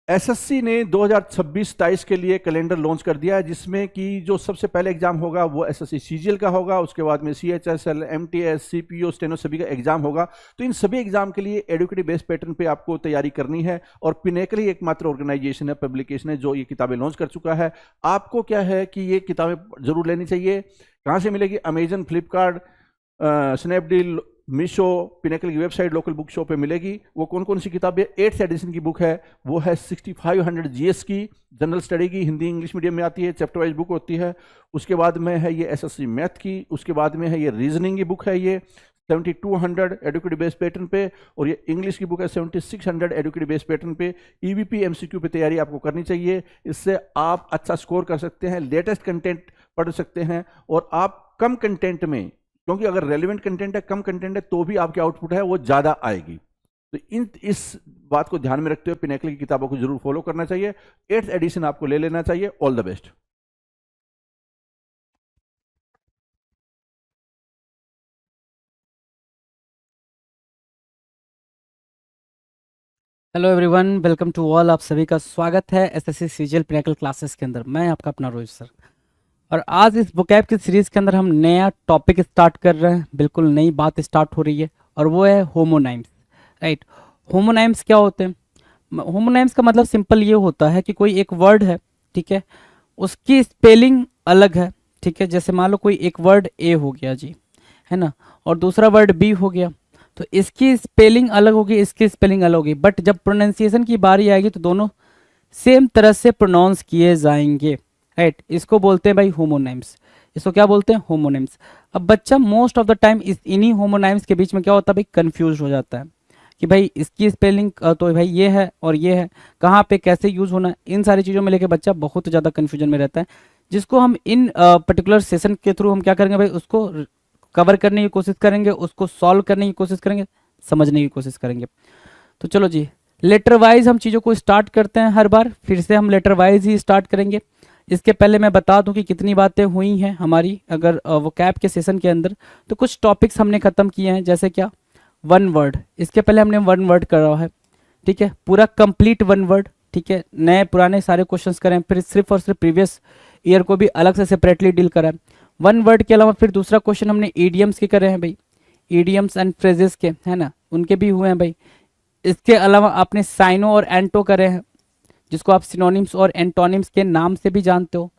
SSC ने 2026-27 के लिए कैलेंडर लॉन्च कर दिया है, जिसमें कि जो सबसे पहले एग्जाम होगा वो एसएससी सीजीएल का होगा, उसके बाद में सीएचएसएल, एमटीएस, सीपीओ, स्टेनो सभी का एग्जाम होगा। तो इन सभी एग्जाम के लिए एडुकेटिव बेस्ड पैटर्न पे आपको तैयारी करनी है, और पिनेकल ही एकमात्र ऑर्गेनाइजेशन है, पब्लिकेशन है जो ये किताबें लॉन्च कर चुका है। आपको क्या है कि ये किताबें जरूर लेनी चाहिए। कहाँ से मिलेगी? Amazon, Flipkart, Snapdeal, Meesho, pinnacle की वेबसाइट, लोकल बुक शॉप पे मिलेगी। वो कौन कौन सी किताबें? 8th एडिशन की बुक है, वो है 6500 जीएस की, जनरल स्टडी की, हिंदी इंग्लिश मीडियम में आती है, चैप्टर वाइज बुक होती है। उसके बाद में है ये एसएससी मैथ की, उसके बाद में है ये रीजनिंग की बुक है, ये 7200 एडुकेटिव बेस्ड पैटर्न पे, और ये इंग्लिश की बुक है 7600 एडुकेटिव बेस्ड पैटर्न पे। ईवीपी एमसीक्यू पे तैयारी आपको करनी चाहिए, इससे आप अच्छा स्कोर कर सकते हैं, लेटेस्ट कंटेंट पढ़ सकते हैं, और आप कम कंटेंट में, क्योंकि अगर रेलिवेंट कंटेंट है, कम कंटेंट है, तो भी आपकी आउटपुट है वो ज़्यादा आएगी। तो इस बात को ध्यान में रखते हुए पिनेकल की किताबों को जरूर फॉलो करना चाहिए। 8th एडिशन आपको ले लेना चाहिए। All the best. Hello everyone, welcome to all. आप सभी का स्वागत है एसएससी सीजीएल पिनेकल क्लासेस के अंदर। मैं आपका अपना रोहित सर, और आज इस वोकैब की सीरीज के अंदर हम नया टॉपिक स्टार्ट कर रहे हैं। बिल्कुल नई बात स्टार्ट हो रही है, और वो है होमोनाइम्स। राइट, होमोनाइम्स क्या होते हैं? होमोनाइम्स का मतलब सिंपल ये होता है कि कोई एक वर्ड है, ठीक है, उसकी स्पेलिंग अलग है। ठीक है, जैसे मान लो कोई एक वर्ड ए हो गया जी, है ना, और दूसरा वर्ड बी हो गया, तो इसकी स्पेलिंग अलग होगी, इसकी स्पेलिंग अलग होगी, बट जब प्रोनाउंसिएशन की बारी आएगी तो दोनों सेम तरह से प्रोनाउंस किए जाएंगे। राइट, इसको बोलते हैं भाई होमोनाइम्स। इसको क्या बोलते हैं? होमोनाइम्स। अब बच्चा मोस्ट ऑफ द टाइम इन्हीं होमोनाइम्स के बीच में क्या होता है भाई? कंफ्यूज हो जाता है कि भाई इसकी स्पेलिंग तो भाई ये है और ये है, कहाँ पे कैसे यूज होना है, इन सारी चीज़ों में लेके बच्चा बहुत ज़्यादा कन्फ्यूजन में रहता है, जिसको हम इन पर्टिकुलर सेशन के थ्रू हम क्या करेंगे भाई? उसको कवर करने की कोशिश करेंगे, उसको सॉल्व करने की कोशिश करेंगे, समझने की कोशिश करेंगे। तो चलो जी, लेटर वाइज हम चीज़ों को स्टार्ट करते हैं। हर बार फिर से हम लेटर वाइज ही स्टार्ट करेंगे। इसके पहले मैं बता दूं कि कितनी बातें हुई हैं हमारी अगर वो कैप के सेशन के अंदर। तो कुछ टॉपिक्स हमने ख़त्म किए हैं, जैसे क्या? One word. इसके पहले हमने वन वर्ड करा है, ठीक है, पूरा कंप्लीट वन वर्ड। ठीक है, नए पुराने सारे क्वेश्चंस करें, फिर सिर्फ और सिर्फ प्रीवियस ईयर को भी अलग से सेपरेटली डील करा है वन वर्ड के अलावा। फिर दूसरा क्वेश्चन हमने ईडियम्स के करे हैं भाई, ईडियम्स एंड फ्रेजेस के, है ना, उनके भी हुए हैं भाई। इसके अलावा आपने साइनो और एंटो करे हैं, जिसको आप सिनोनिम्स और एंटोनिम्स के नाम से भी जानते हो।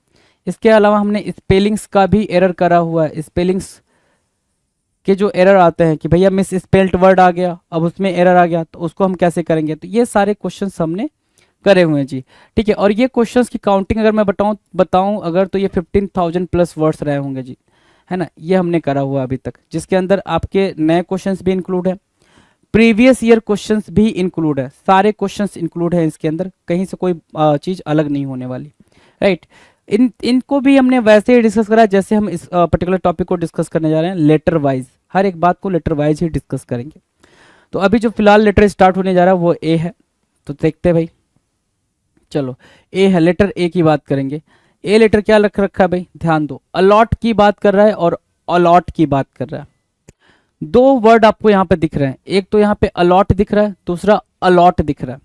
इसके अलावा हमने स्पेलिंग्स का भी एरर करा हुआ है। स्पेलिंग्स के जो एरर आते हैं कि भैया मिस स्पेल्ड वर्ड आ गया, अब उसमें एरर आ गया, तो उसको हम कैसे करेंगे, तो ये सारे क्वेश्चंस हमने करे हुए हैं जी। ठीक है, और ये क्वेश्चंस की काउंटिंग अगर मैं बताऊं अगर, तो ये 15,000 प्लस वर्ड्स रहे होंगे जी, है ना। ये हमने करा हुआ अभी तक, जिसके अंदर आपके नए क्वेश्चंस भी इंक्लूड है, प्रीवियस ईयर क्वेश्चंस भी इंक्लूड है, सारे क्वेश्चंस इंक्लूड है इसके अंदर, कहीं से कोई चीज़ अलग नहीं होने वाली। राइट, इनको भी हमने वैसे ही डिस्कस करा जैसे हम इस पर्टिकुलर टॉपिक को डिस्कस करने जा रहे हैं, लेटर वाइज। हर एक बात को लेटर वाइज ही डिस्कस करेंगे। तो अभी जो फिलहाल लेटर स्टार्ट होने जा रहा है वो ए है, तो देखते हैं भाई। चलो, ए है, लेटर ए की बात करेंगे। ए लेटर क्या रख रखा है भाई? ध्यान दो, अलॉट की बात कर रहा है और अलॉट की बात कर रहा है। दो वर्ड आपको यहाँ पे दिख रहे हैं, एक तो यहाँ पे अलॉट दिख रहा है, दूसरा अलॉट दिख रहा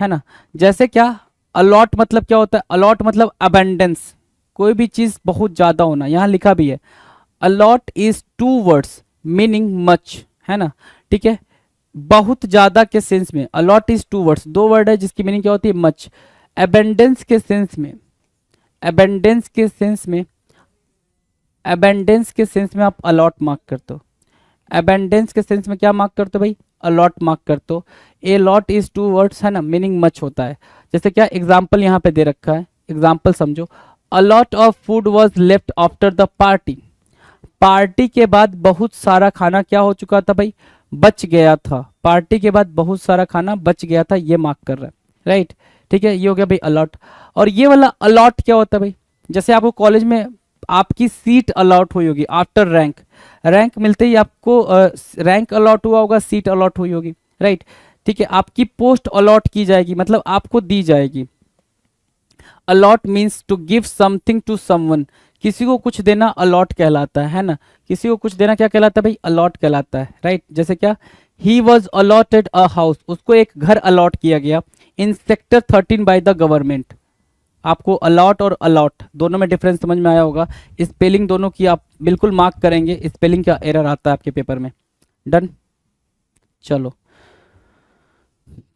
है ना। जैसे क्या, अलॉट मतलब क्या होता है? अलॉट मतलब अबेंडेंस, कोई भी चीज बहुत ज्यादा होना। यहाँ लिखा भी है, a lot is two words meaning much, है ना। ठीक है, बहुत ज्यादा के सेंस में अलॉट इज टू वर्ड्स, दो वर्ड है जिसकी मीनिंग क्या होती है? मच। अबेंडेंस के सेंस में, अबेंडेंस के सेंस में, अबेंडेंस के सेंस में आप अलॉट मार्क करते हो। अबेंडेंस के सेंस में क्या मार्क करते हो भाई? अलॉट मार्क करते हो। A lot is two words, है ना, मीनिंग मच होता है। जैसे क्या एग्जाम्पल यहाँ पे दे रखा है, एग्जाम्पल समझो। A lot of food was left after the party, party के बाद बहुत सारा खाना क्या हो चुका था भाई? बच गया था। पार्टी के बाद बहुत सारा खाना बच गया था, ये मार्क कर रहा है। राइट, ठीक है, ये हो गया भाई अलॉट। और ये वाला अलॉट क्या होता है भाई? जैसे आपको कॉलेज में आपकी सीट अलॉट हुई होगी आफ्टर रैंक, रैंक मिलते ही आपको रैंक अलॉट हुआ होगा, सीट अलॉट हुई होगी। राइट, ठीक है, आपकी पोस्ट अलॉट की जाएगी, मतलब आपको दी जाएगी। Allot means to give something to someone, किसी को कुछ देना अलॉट कहलाता है ना। किसी को कुछ देना क्या कहलाता है भाई? अलॉट कहलाता है। राइट, जैसे क्या, he was allotted a house, उसको एक घर अलॉट किया गया in sector 13 by the government. आपको अलॉट और अलॉट दोनों में डिफरेंस समझ में आया होगा। स्पेलिंग दोनों की आप बिल्कुल मार्क करेंगे, स्पेलिंग का एरर आता है आपके पेपर में। डन। चलो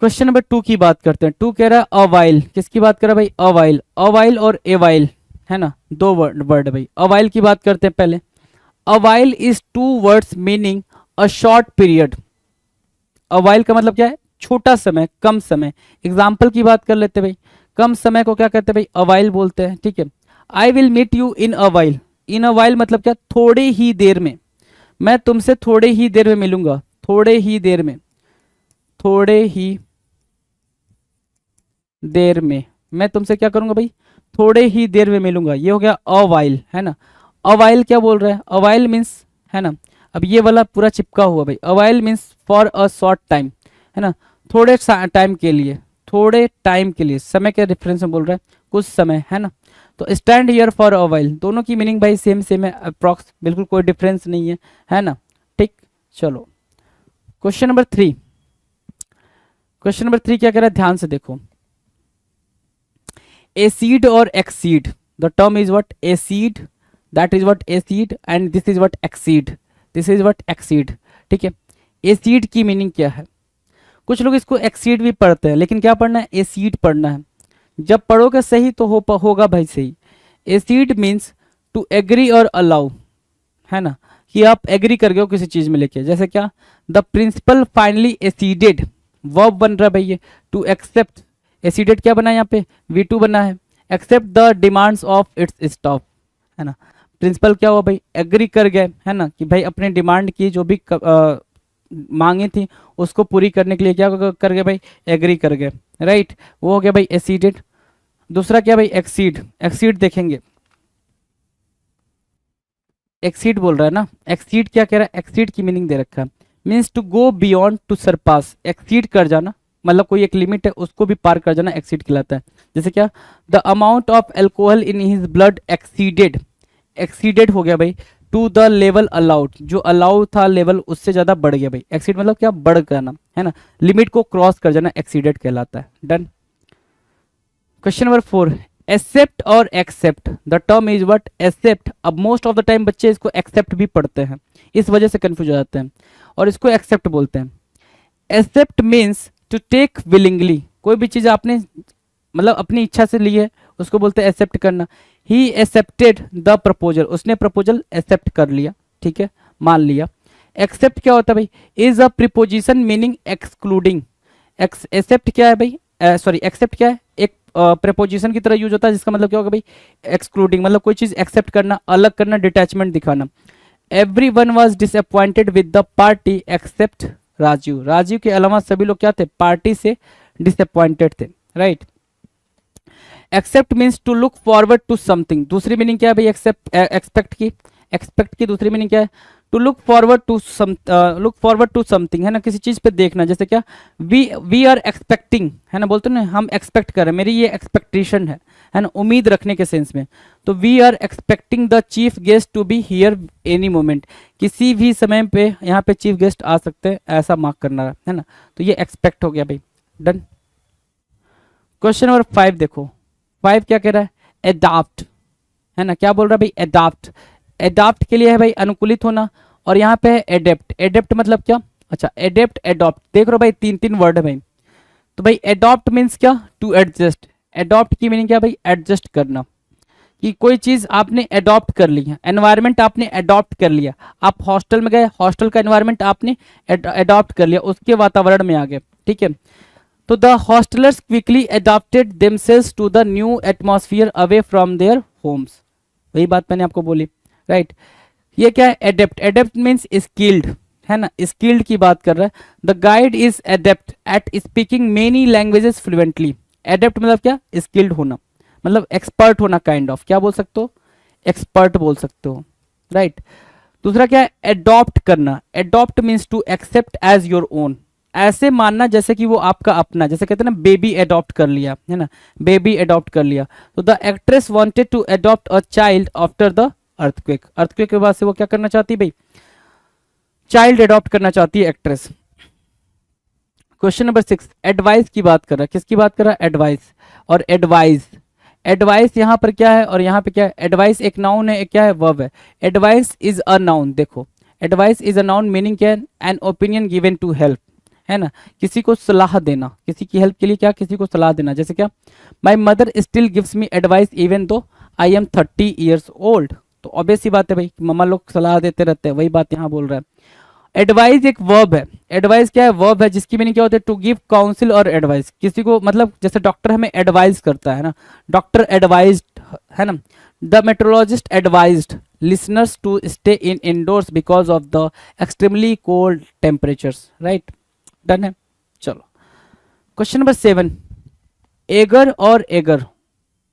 क्वेश्चन नंबर 2 की बात करते हैं। 2 कह रहा है अवाइल, किसकी बात कर रहा है भाई? अवाइल। अवाइल और एवाइल है ना, दो वर्ड भाई। अवाइल की बात करते हैं पहले। A while is 2 words meaning a short period. A while का मतलब क्या है? छोटा समय, कम समय। एग्जाम्पल की बात कर लेते हैं भाई। कम समय को क्या कहते हैं भाई? अवाइल बोलते हैं, ठीक है। I will meet you in a while. In a while मतलब क्या? थोड़े ही देर में, मैं तुमसे थोड़े ही देर में मिलूंगा। थोड़े ही देर में, थोड़े ही देर में मैं तुमसे क्या करूंगा भाई? थोड़े ही देर में मिलूंगा। ये हो गया अवाइल, है ना। अवाइल क्या बोल रहा है? अवाइल मीन्स, है ना, अब ये वाला पूरा चिपका हुआ भाई। Awhile means for a short time, है ना, थोड़े टाइम के लिए। थोड़े टाइम के लिए, समय के रेफरेंस में बोल रहा है, कुछ समय, है ना। तो स्टैंड हियर फॉर अवाइल, दोनों की मीनिंग भाई सेम सेम है, अप्रॉक्स, बिल्कुल कोई डिफरेंस नहीं है ना। ठीक। चलो क्वेश्चन नंबर 3। क्वेश्चन नंबर 3 क्या कह रहा है? ध्यान से देखो। acid or exceed, the term is what? acid, that is what acid, and this is what exceed, this is what exceed। ठीक है। acid की मीनिंग क्या है? कुछ लोग इसको exceed भी पढ़ते हैं, लेकिन क्या पढ़ना है? acid पढ़ना है। जब पढ़ोगे सही तो होगा भाई सही। acid मीन्स टू एग्री और अलाउ, है ना, कि आप एग्री कर गए हो किसी चीज में लेके। जैसे क्या? द प्रिंसिपल फाइनली एसीडेड, वर्ब बन रहा है भाई ये, टू एक्सेप्ट। एसीडेड क्या बना है यहाँ पे? V2 बना है। Accept the demands of its staff, है ना। प्रिंसिपल क्या हुआ भाई? एग्री कर गए, है ना, कि भाई अपने डिमांड की जो भी मांगे थी उसको पूरी करने के लिए क्या कर गए भाई? एग्री कर गए, राइट। वो हो गया भाई एसीडेड। दूसरा क्या भाई? एक्सीड। एक्सीड देखेंगे, एक्सीड बोल रहा है ना। एक्सीड क्या कह रहा है? एक्सीड की मीनिंग दे रखा है, means to go beyond, to surpass. Exceed कर जाना मतलब कोई एक लिमिट है उसको भी पार कर जाना एक्सीड कहलाता है। जैसे क्या? The amount of alcohol in his blood exceeded. Exceeded हो गया भाई टू द लेवल अलाउड, जो अलाउ था लेवल उससे ज्यादा बढ़ गया भाई। एक्सीड मतलब क्या? बढ़ जाना, है ना, लिमिट को क्रॉस कर जाना एक्सीडेड कहलाता है। डन। Question number 4। एक्सेप्ट और except, the term is what? Accept. अब मोस्ट ऑफ द टाइम बच्चे इसको एक्सेप्ट भी पढ़ते हैं, इस वजह से कंफ्यूज हो जाते हैं, और इसको एक्सेप्ट बोलते हैं। Accept means to take willingly, कोई भी चीज आपने मतलब अपनी इच्छा से ली है उसको बोलते हैं एक्सेप्ट करना। ही एक्सेप्टेड द प्रपोजल, उसने प्रपोजल एक्सेप्ट कर लिया, ठीक है, मान लिया। एक्सेप्ट क्या होता है भाई? Is a preposition meaning excluding. Except क्या है भाई? सॉरी, एक्सेप्ट क्या है? एक प्रीपोजिशन की तरह यूज होता है, जिसका मतलब क्या होगा भाई? एक्सक्लूडिंग, मतलब कोई चीज एक्सेप्ट करना, अलग करना, डिटैचमेंट दिखाना। Everyone was disappointed with the party except Rajiv. Rajiv के अलावा सभी लोग क्या थे? पार्टी से डिसअपॉइंटेड थे, right. Expect means to look forward to something. दूसरी मीनिंग क्या है भाई? एक्सेप्ट, एक्सपेक्ट की। एक्सपेक्ट की दूसरी मीनिंग क्या है? To look forward to look forward to something, है ना, किसी चीज पे देखना। जैसे क्या? वी आर एक्सपेक्टिंग, है ना, बोलते ना हम एक्सपेक्ट कर रहे हैं, मेरी ये एक्सपेक्टेशन है ना, उम्मीद रखने के सेंस में। तो we are expecting the chief guest to be here any moment, किसी भी समय पे यहाँ पे चीफ गेस्ट आ सकते हैं, ऐसा मार्क करना है ना। तो ये एक्सपेक्ट हो गया भाई। डन। क्वेश्चन नंबर 5 देखो। 5 क्या कह रहा है? एडाप्ट, है ना। क्या बोल रहा है भाई? एडाप्ट। एडाप्ट के लिए है भाई अनुकूलित होना, और यहाँ पे है एडेप्ट। एडेप्ट मतलब क्या? अच्छा, एडेप्ट, एडॉप्ट, देख रहे हो भाई, तीन तीन वर्ड है भाई। तो भाई एडॉप्ट मीन्स क्या? To adjust. एडॉप्ट की मीनिंग क्या भाई? एडजस्ट करना, कि कोई चीज आपने एडॉप्ट कर ली है, एनवायरमेंट आपने एडॉप्ट कर लिया। आप हॉस्टल में गए, हॉस्टल का एनवायरमेंट आपने एडॉप्ट कर लिया, उसके वातावरण में आ गए, ठीक है। तो the hostellers quickly adapted themselves to the new atmosphere away from their homes. वही बात मैंने आपको बोली, राइट। ये क्या है? एडेप्ट। एडेप्ट मीन्स स्किल्ड, है ना, स्किल्ड की बात कर रहा है। The guide is adept at speaking many languages fluently. Adept मतलब क्या? स्किल्ड होना, मतलब एक्सपर्ट होना, काइंड ऑफ, क्या बोल सकते हो? एक्सपर्ट बोल सकते हो, राइट। दूसरा क्या है? एडॉप्ट करना। Adopt means to accept as your own, ऐसे मानना जैसे कि वो आपका अपना, जैसे कहते हैं ना बेबी एडॉप्ट कर लिया, है ना, बेबी एडॉप्ट कर लिया। तो the actress wanted to adopt a child after the earthquake. Earthquake के बाद से वो क्या करना चाहती है भाई? चाइल्ड एडॉप्ट करना चाहती है एक्ट्रेस। क्वेश्चन नंबर 6, एडवाइस की बात कर रहा है। किसकी बात कर रहा है? एडवाइस। और एडवाइस, एडवाइस यहाँ पर क्या है और यहाँ पे क्या है? एडवाइस एक नाउन है, एक क्या है? वर्ब है। Advice is a noun. देखो, advice is a noun meaning क्या है? An opinion given to help, है ना, किसी को सलाह देना, किसी की हेल्प के लिए क्या, किसी को सलाह देना। जैसे क्या, my mother still gives me advice even though I am 30 years old. तो ऑब्वियस सी बात है भाई, मम्मा लोग सलाह देते रहते हैं, वही बात यहाँ बोल रहा है। एडवाइस एक वर्ब है। एडवाइस क्या है? वर्ब है, जिसकी मीनिंग क्या होती है? टू गिव काउंसिल और एडवाइस। किसी को मतलब जैसे डॉक्टर हमें एडवाइस करता है ना, डॉक्टर एडवाइज्ड, है ना। The meteorologist advised listeners to stay in indoors because of the extremely cold temperatures, right. Done है। चलो क्वेश्चन नंबर 7, एगर और एगर,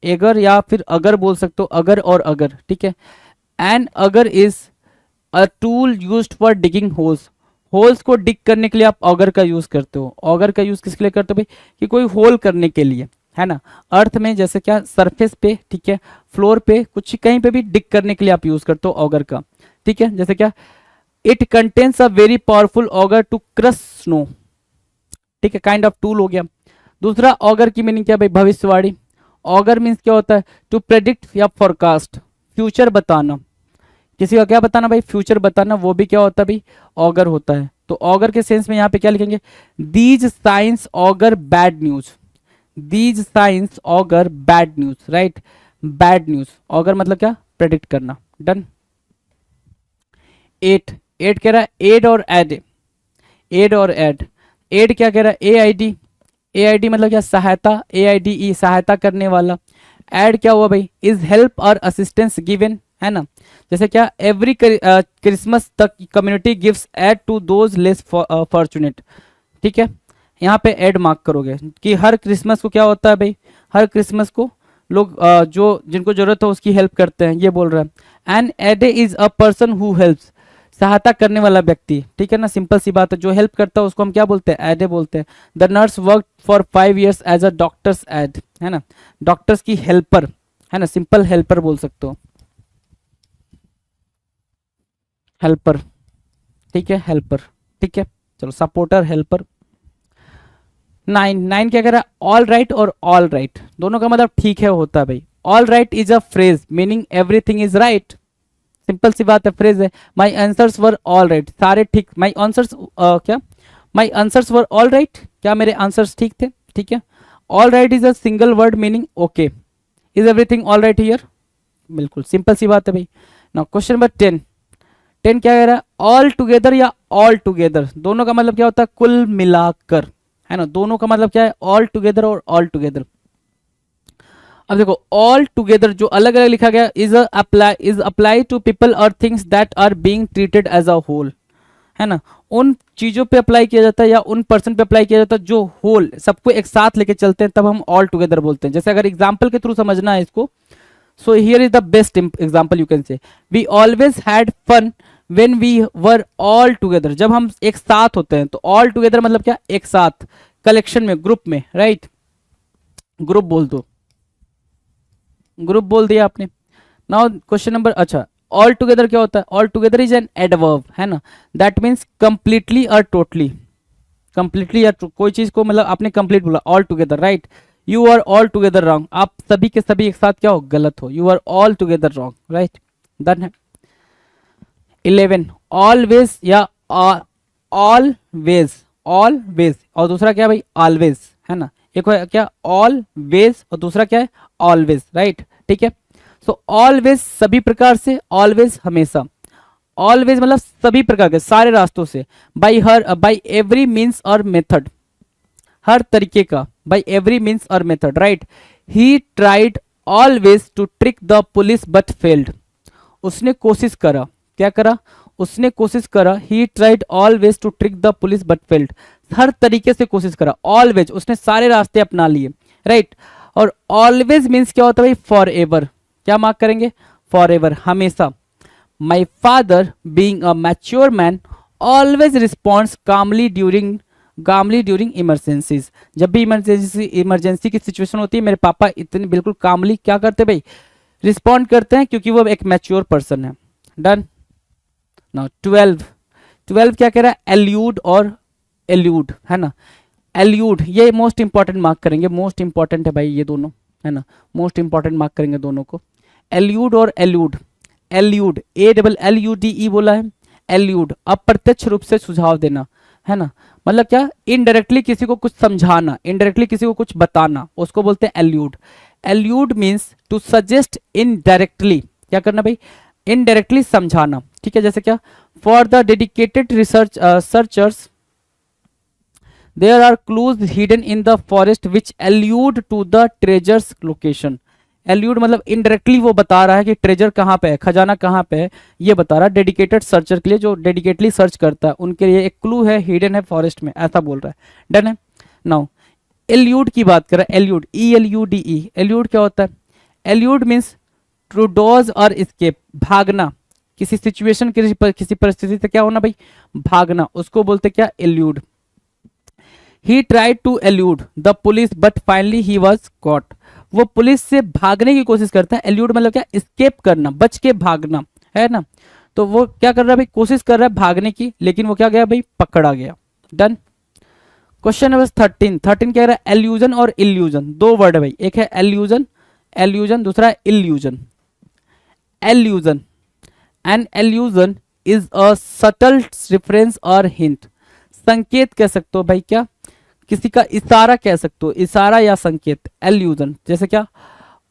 एगर या फिर अगर बोल सकते हो, अगर और अगर, ठीक है। एन अगर is a tool used for digging holes. Holes को डिग करने के लिए आप ऑगर का यूज करते हो। ऑगर का यूज किसके लिए करते हो भाई? कि कोई होल करने के लिए, है ना। अर्थ में जैसे क्या, सरफेस पे, ठीक है, फ्लोर पे, कुछ कहीं पे भी डिग करने के लिए आप यूज करते हो ऑगर का, ठीक है। जैसे क्या, it contains a very powerful auger to crush snow, ठीक है, काइंड ऑफ टूल हो गया। दूसरा ऑगर की मीनिंग क्या है भाई? भविष्यवाणी। ऑगर मीन्स क्या होता है? टू प्रेडिक्ट या फोरकास्ट, फ्यूचर बताना। किसी का क्या बताना भाई? फ्यूचर बताना, वो भी क्या होता है भाई? ऑगर होता है। तो ऑगर के सेंस में यहाँ पे क्या लिखेंगे? These signs auger bad news, these signs auger bad news, right. Bad news, auger मतलब क्या? प्रेडिक्ट करना। डन। 8, 8 कह रहा है एड और एड, एड और एड। एड क्या कह रहा है? ए I D, A I D मतलब क्या? सहायता, ए आई डी ई, सहायता करने वाला। एड क्या हुआ भाई? इज हेल्प और असिस्टेंस गिवन, है ना। जैसे क्या, every Christmas the community gives aid to those less fortunate, ठीक है। यहाँ पे एड मार्क करोगे कि हर क्रिसमस को क्या होता है भाई? हर क्रिसमस को लोग जो जिनको जरूरत हो उसकी हेल्प करते हैं, ये बोल रहा है। An aide is a person who helps, सहायता करने वाला व्यक्ति, ठीक है ना। सिंपल सी बात है, जो हेल्प करता है उसको हम क्या बोलते हैं? एडे बोलते हैं। The nurse work for 5 years as a doctor's aide, है ना, डॉक्टर्स की हेल्पर, है ना, सिंपल हेल्पर बोल सकते हो, हेल्पर, ठीक है, हेल्पर, ठीक है। चलो सपोर्टर, हेल्पर। 9, 9 क्या कह रहा है? ऑल राइट और ऑल राइट, दोनों का मतलब ठीक है होता है भाई। All right is a phrase meaning everything is right, simple सी बात है, फ्रेज है। My answers were all right, सारे ठीक। माई आंसर्स क्या? My answers were all right, क्या मेरे आंसर्स ठीक थे, ठीक है। All right is a single word meaning okay. Is everything all right here? बिल्कुल सिंपल सी बात है भाई। नाउ क्वेश्चन नंबर 10, 10 क्या कह रहा है? ऑल टुगेदर या ऑल टुगेदर, दोनों का मतलब क्या होता है? कुल मिलाकर, है ना। दोनों का मतलब क्या है? ऑल टुगेदर और ऑल टुगेदर। अब देखो, ऑल टुगेदर जो अलग अलग लिखा गया, इज अप्लाई टू पीपल और things that are being treated as a whole, है ना। उन चीजों पे अप्लाई किया जाता है या उन पर्सन पे अप्लाई किया जाता है जो होल, सबको एक साथ लेके चलते हैं, तब हम ऑल टुगेदर बोलते हैं। जैसे अगर एग्जाम्पल के थ्रू समझना है इसको, so here is the best example you can say, we always had fun when we were all together. जब हम एक साथ होते हैं, तो ऑल टुगेदर मतलब क्या? एक साथ, कलेक्शन में, ग्रुप में, राइट। ग्रुप बोल दो, ग्रुप बोल दिया आपने। नाउ क्वेश्चन नंबर, अच्छा, ऑल टुगेदर क्या होता है? All together is an adverb, है ना, दैट मीन्स कंप्लीटली और टोटली, कंप्लीटली या कोई चीज को मतलब आपने कंप्लीट बोला, altogether, right. You are altogether wrong, आप सभी के सभी एक साथ क्या हो? गलत हो। You are altogether wrong, right. Done है। 11, ऑलवेज या ऑलवेज, ऑलवेज और दूसरा क्या है भाई? ऑलवेज, है ना। एक है क्या? ऑलवेज और दूसरा क्या है? ऑलवेज, राइट, ठीक है। सो ऑलवेज सभी प्रकार से, ऑलवेज हमेशा, ऑलवेज मतलब सभी प्रकार के, सारे रास्तों से। बाई एवरी मीन्स और मेथड, हर तरीके का, बाई एवरी मीन्स और method, right. He tried always to trick the police but failed, उसने कोशिश करा, क्या करा? उसने कोशिश करा। He tried always to trick the police but failed, हर तरीके से कोशिश करा। ऑलवेज, उसने सारे रास्ते अपना लिए, राइट। और ऑलवेज मीन्स क्या होता है भाई? फॉर एवर, क्या मार्क करेंगे? फॉर एवर, हमेशा। My father being a mature man always responds calmly during emergencies, जब भी इमरजेंसी की सिचुएशन होती है, मेरे पापा इतने बिल्कुल कामली क्या करते भाई? रिस्पॉन्ड करते हैं, क्योंकि वो एक मैच्योर पर्सन है। डन। नाउ 12, 12 क्या कह रहा है? एल्यूड और एल्यूड, है ना। एल्यूड, ये मोस्ट इंपॉर्टेंट मार्क करेंगे, मोस्ट इंपॉर्टेंट है भाई ये दोनों, है ना, मोस्ट इंपॉर्टेंट मार्क करेंगे दोनों को। एल्यूड और एल्यूड, एल्यूड ALLUDE बोला है, एल्यूड अप्रत्यक्ष रूप से सुझाव देना, है ना, मतलब क्या, इनडायरेक्टली किसी को कुछ समझाना, इनडायरेक्टली किसी को कुछ बताना, उसको बोलते हैं allude. Allude means to suggest indirectly, क्या करना भाई, इनडायरेक्टली समझाना, ठीक है, जैसे क्या, for the dedicated research searchers there are clues hidden in the forest which allude to the treasure's location। Allude मतलब इनडायरेक्टली वो बता रहा है कि ट्रेजर कहाँ पे है, खजाना कहाँ पे है, ये बता रहा है डेडिकेटेड सर्चर के लिए, जो डेडिकेटली सर्च करता है उनके लिए एक क्लू है, हिडन है फॉरेस्ट में, ऐसा बोल रहा है। डन है। नाउ एल्यूड की बात कर रहा है, एल्यूड ELUDE, एल्यूड क्या होता है, एल्यूड मीन्स टू डॉज और escape, भागना, किसी सिचुएशन किसी परिस्थिति से क्या होना भाई, भागना, उसको बोलते क्या, allude. He tried to elude the police but finally he was caught। वो पुलिस से भागने की कोशिश करता है, एल्यूड मतलब क्या, escape करना, बच के भागना, है ना, तो वो क्या कर रहा है भाई, कोशिश कर रहा है भागने की, लेकिन वो क्या गया भाई, पकड़ा गया। डन। क्वेश्चन नंबर 13 क्या कह रहा है, एल्यूजन और इल्यूजन, दो वर्ड है भाई, एक है एल्यूजन, एल्यूजन, दूसरा है illusion. Allusion, an allusion is a subtle reference और हिंट, संकेत कह सकते हो भाई, क्या, किसी का इशारा कह सकते हो, इशारा या संकेत, एल्यूजन, जैसे क्या,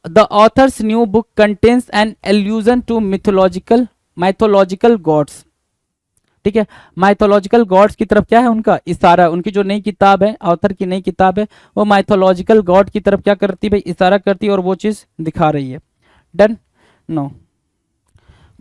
the author's new book contains an allusion to mythological gods, ठीक है, माइथोलॉजिकल गॉड्स की तरफ क्या है उनका इशारा है, उनकी जो नई किताब है, ऑथर की नई किताब है, वो माइथोलॉजिकल गॉड की तरफ क्या करती है भाई, इशारा करती है और वो चीज दिखा रही है। डन। नो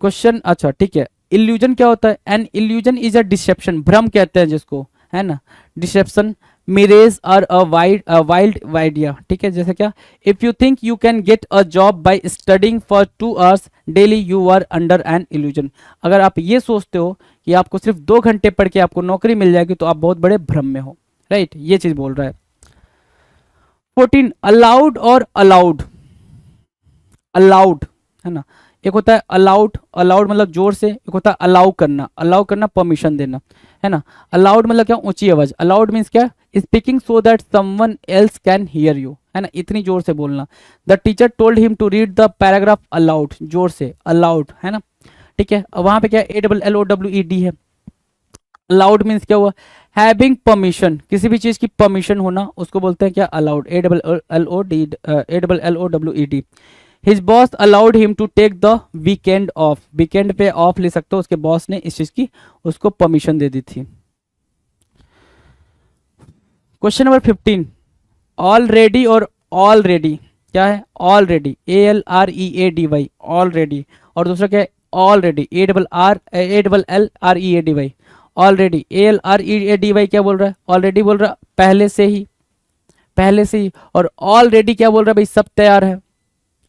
क्वेश्चन, अच्छा ठीक है, इल्यूजन क्या होता है, an illusion is a deception, भ्रम कहते हैं जिसको, है ना, डिसेप्शन, मिरेज और अ वाइल्ड आइडिया, ठीक है, जैसे क्या, if you think you can get a job by studying for 2 hours daily you are under an illusion, अगर आप ये सोचते हो कि आपको सिर्फ 2 घंटे पढ़ के आपको नौकरी मिल जाएगी तो आप बहुत बड़े भ्रम में हो, राइट, ये चीज बोल रहा है। 14 अलाउड और अलाउड, अलाउड, है ना, एक होता है अलाउड, अलाउड मतलब जोर से, एक होता है अलाउ करना परमिशन देना, है ना, अलाउड मतलब क्या, ऊंची आवाज, अलाउड मीन्स क्या, speaking so that someone else can hear you, है ना, इतनी जोर से बोलना। The teacher told him to read the paragraph aloud, जोर से, अलाउड, है ना, ठीक है, वहां पे क्या ALLOWED है। अलाउड मीन्स क्या हुआ, हैविंग परमिशन, किसी भी चीज की परमिशन होना, उसको बोलते हैं क्या, aloud, ALLOWED। His boss allowed him to take the weekend off, weekend पे ऑफ ले सकते हो, उसके बॉस ने इस चीज की उसको परमिशन दे दी थी। क्वेश्चन नंबर 15 ऑलरेडी और ऑलरेडी, क्या है, ऑलरेडी ALREADY, ऑलरेडी, और दूसरा क्या है, ऑलरेडी ALLREADY, ऑलरेडी ALREADY क्या बोल रहा है, ऑलरेडी बोल रहा है पहले से ही, पहले से ही, और ऑलरेडी क्या बोल रहा है भाई, सब तैयार है,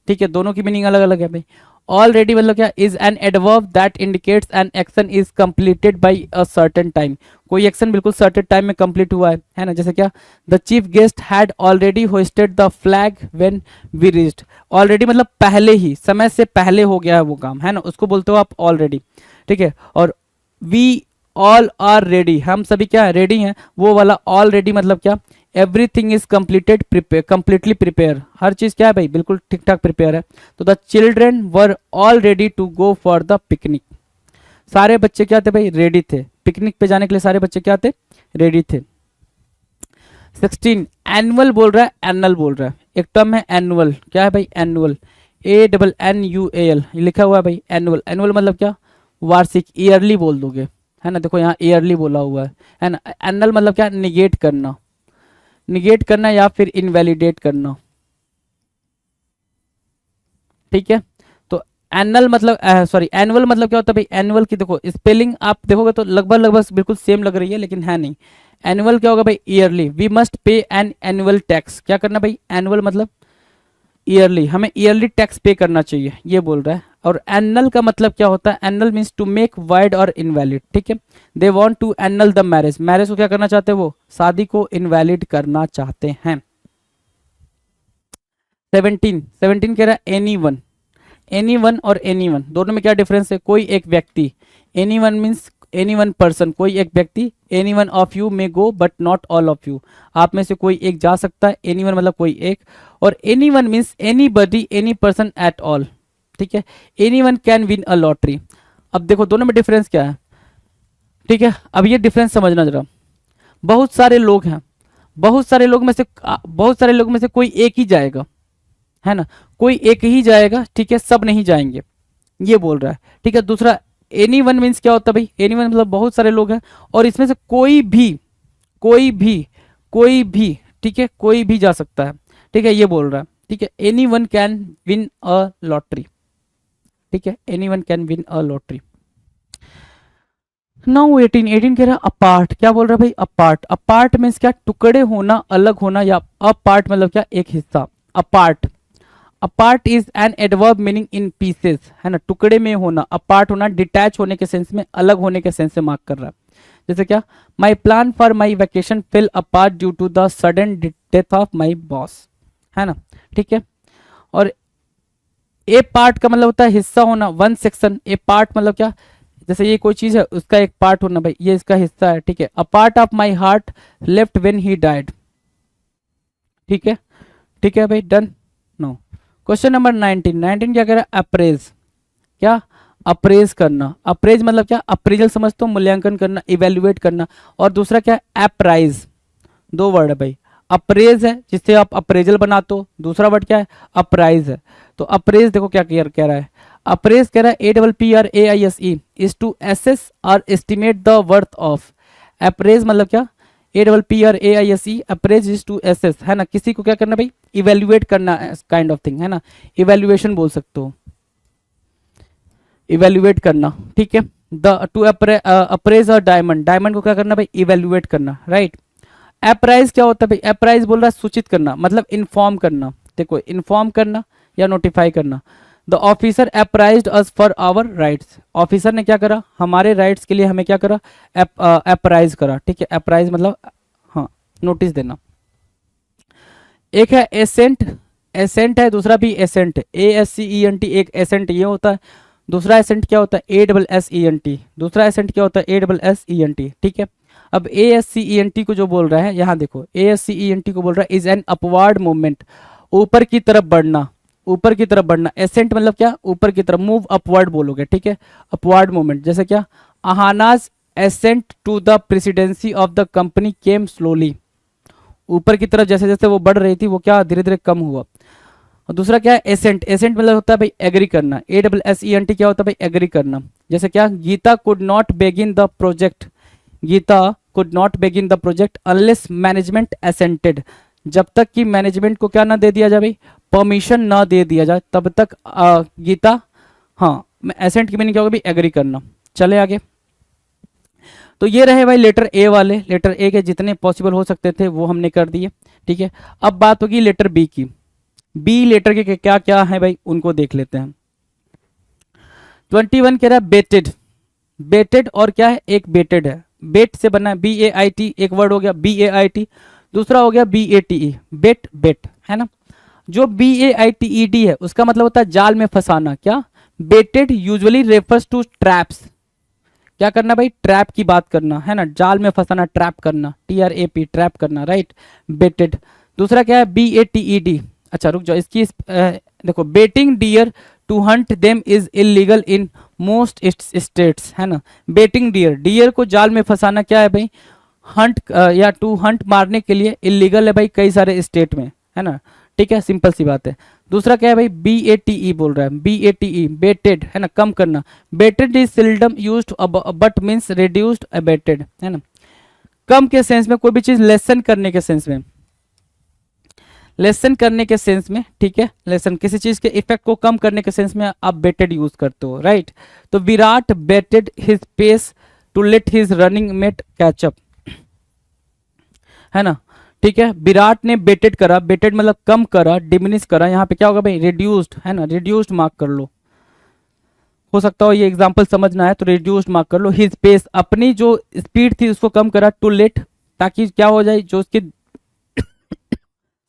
ठीक है, दोनों की मीनिंग अलग अलग है भाई। ऑलरेडी मतलब क्या, is an adverb that indicates an action is completed by a certain time, कोई एक्शन बिल्कुल सर्टेन टाइम में कंप्लीट हुआ है ना, जैसे क्या, the chief guest had already hoisted the flag when we reached, already मतलब पहले ही, समय से पहले हो गया है वो काम, है ना, उसको बोलते हो आप ऑलरेडी, ठीक है, और वी ऑल आर रेडी, हम सभी क्या रेडी हैं, वो वाला ऑलरेडी मतलब क्या, everything is completed prepare, completely prepare, हर चीज क्या है भाई, बिल्कुल ठीक ठाक प्रिपेयर है। तो the children were all ready to go for the picnic, सारे बच्चे क्या थे भाई, रेडी थे, पिकनिक पे जाने के लिए सारे बच्चे क्या थे, रेडी थे। 16 एनुअल बोल रहा है, एनुअल बोल रहा है, एक टर्म है एनुअल, क्या है भाई, एनुअल ANNUAL लिखा हुआ है भाई, एनुअल, एनुअल मतलब क्या, वार्षिक, ईयरली बोल दोगे, है ना, देखो यहाँ ईयरली बोला हुआ है ना, एनुअल मतलब क्या, निगेट करना, निगेट करना या फिर इनवैलिडेट करना, ठीक है, तो एनुअल मतलब सॉरी एनुअल मतलब क्या होता है भाई, एनुअल की देखो स्पेलिंग आप देखोगे तो लगभग लगभग बिल्कुल सेम लग रही है, लेकिन है नहीं, एनुअल क्या होगा भाई, yearly, we must pay an annual tax, क्या करना भाई, एनुअल मतलब ईयरली, हमें ईयरली टैक्स पे करना चाहिए, ये बोल रहा है। और एनुअल का मतलब क्या होता है, annul means to make void और इनवैलिड, ठीक है, they want to annul the marriage, marriage को क्या करना चाहते हैं, वो शादी को इनवैलिड करना चाहते हैं। 17 कह रहा है एनी वन और एनी वन दोनों में क्या डिफरेंस है, कोई एक व्यक्ति, any one means any one person, कोई एक व्यक्ति, any one of you may go but not all of you, आप में से कोई एक जा सकता है, एनी वन मतलब कोई एक, और any one means any buddy, any person at all, ठीक है। Any one can win a lottery. अब देखो दोनों में डिफरेंस क्या है, ठीक है। अब ये डिफरेंस समझना जरा। बहुत सारे लोग हैं, बहुत सारे लोग में से कोई एक ही जाएगा, है ना, कोई एक ही जाएगा, ठीक है, सब नहीं जाएंगे, ये बोल रहा है, ठीक है। दूसरा एनी वन मीन्स क्या होता है भाई, एनी वन मतलब बहुत सारे लोग हैं और इसमें से कोई भी, ठीक है, कोई भी जा सकता है, ठीक है, ये बोल रहा है, ठीक है। Any one can win a lottery, ठीक है, any one can win a lottery. Now 18 कह रहा है अपार्ट, क्या बोल रहा है भाई, अपार्ट। अपार्ट मीन्स क्या, टुकड़े होना, अलग होना, या अपार्ट मतलब क्या, एक हिस्सा, apart. Apart is an adverb meaning in pieces, है ना, टुकड़े में होना, अपार्ट होना डिटैच होने के सेंस में, अलग होने के सेंस से मार्क कर रहा है। जैसे क्या, my plan for my vacation fell apart due to the sudden death of my boss, है ना, ठीक है। और ए पार्ट का मतलब होता है हिस्सा होना, वन सेक्शन। ए पार्ट मतलब क्या, जैसे ये कोई चीज है उसका एक पार्ट होना, भाई ये इसका हिस्सा है, ठीक है। A part of my heart left when he died, ठीक है, ठीक है भाई, डन। नो, क्वेश्चन नंबर 19 क्या कह रहा है, अप्रेज। क्या, अप्रेज करना। अप्रेज मतलब क्या, अप्रेजल समझते हो, मूल्यांकन करना, इवेल्युएट करना। और दूसरा क्या है, अप्राइज, दो वर्ड है भाई। अप्रेज है जिससे आप अप्रेजल बनाते हो, दूसरा वर्ड क्या है, अप्राइज है। तो अप्रेज देखो क्या कह रहा है, अप्रेज कह रहा है APPRAISE इज टू एसेस और estimate the worth of. Appraise मतलब क्या, APPRAISE, appraise is to assess, है ना, किसी को क्या करना भाई, इवेल्युएट करना, काइंड ऑफ थिंग, है ना, इवेल्युएशन बोल सकते हो, इवेल्युएट करना, ठीक है। The two apprise a diamond, diamond को क्या करना भाई, इवेल्युएट करना, राइट। अप्राइज क्या होता है भाई, अप्राइज बोल रहा है सूचित करना, मतलब इन्फॉर्म करना, देखो इन्फॉर्म करना या नोटिफाई करना। The officer apprised us for our rights, officer ने क्या करा, हमारे राइट्स के लिए हमें क्या करा, अप्राइज करा, ठीक है। अप्राइज मतलब हाँ, नोटिस देना। एक है एसेंट, एसेंट है, दूसरा भी एसेंट, ASCENT, एक एसेंट ये होता है, दूसरा एसेंट क्या होता है, ASSENT, दूसरा एसेंट क्या होता है, ASSENT, ठीक है। अब ASCENT को जो बोल रहा है, यहाँ देखो ASCENT को बोल रहा है इज एन अपवर्ड मूवमेंट, ऊपर की तरफ बढ़ना, ऊपर की तरफ बढ़ना। एसेंट मतलब क्या, ऊपर की तरफ, मूव अपवर्ड बोलोगे, ठीक है, अपवर्ड मूवमेंट। जैसे क्या, Ahana's ascent to the presidency of the company came slowly, ऊपर की तरफ जैसे जैसे वो बढ़ रही थी वो क्या धीरे धीरे कम हुआ। और दूसरा क्या है, एसेंट, एसेंट मतलब होता है भाई एग्री करना, ASSENT क्या होता है भाई, एग्री करना। जैसे क्या, Geeta could not begin the project, Geeta could not begin the project unless management assented, जब तक कि मैनेजमेंट को क्या ना दे दिया जाए भाई, परमिशन ना दे दिया जाए, तब तक गीता, हाँ, एसेंट की मीनिंग क्या होगा भाई, एग्री करना। चले आगे। तो ये रहे भाई लेटर ए वाले, लेटर ए के जितने पॉसिबल हो सकते थे वो हमने कर दिए, ठीक है। अब बात होगी लेटर बी की। बी लेटर के क्या क्या है भाई, उनको देख लेते हैं। 21 कह रहा है बेटेड, बेटेड और क्या है, एक बेटेड है, बेट से बना है, BAIT, एक वर्ड हो गया BAIT, दूसरा हो गया BATE, बेट, बेट, है ना। जो BAITED है उसका मतलब होता है जाल में फंसाना। क्या, बेटेड यूजुअली रेफर्स टू ट्रैप्स, क्या करना भाई, ट्रैप की बात करना, है ना, जाल में फंसाना, ट्रैप करना, TRAP, ट्रैप करना, राइट, बेटेड। दूसरा क्या है, BATED, अच्छा रुक जाओ, इसकी देखो, baiting deer to hunt them is illegal in most states, है ना। बेटिंग डियर, डियर को जाल में फंसाना क्या है भाई, हंट या टू हंट मारने के लिए इलीगल है भाई कई सारे स्टेट में, है ना, ठीक है, सिंपल सी बात है। दूसरा क्या है भाई, BATE बोल रहा है, BATE, बेटेड, है ना, कम करना। Bated is seldom used but means reduced, abated, है ना, कम के सेंस में, कोई भी चीज लेसन करने के सेंस में, लेसन करने के सेंस में, ठीक है, लेसन किसी चीज के इफेक्ट को कम करने के सेंस में आप बेटेड यूज करते हो, राइट। तो Virat bated his pace to let his running mate catch up, है ना, ठीक है। विराट ने बेटेड करा, बेटेड मतलब कम करा, डिमिनिश करा, यहाँ पे क्या होगा भाई, रिड्यूस्ड, है ना, रिड्यूस्ड मार्क कर लो, हो सकता हो ये एग्जांपल समझना है तो रिड्यूस्ड मार्क कर लो। हिज पेस, अपनी जो स्पीड थी उसको कम करा, टू लेट, ताकि क्या हो जाए, जो उसके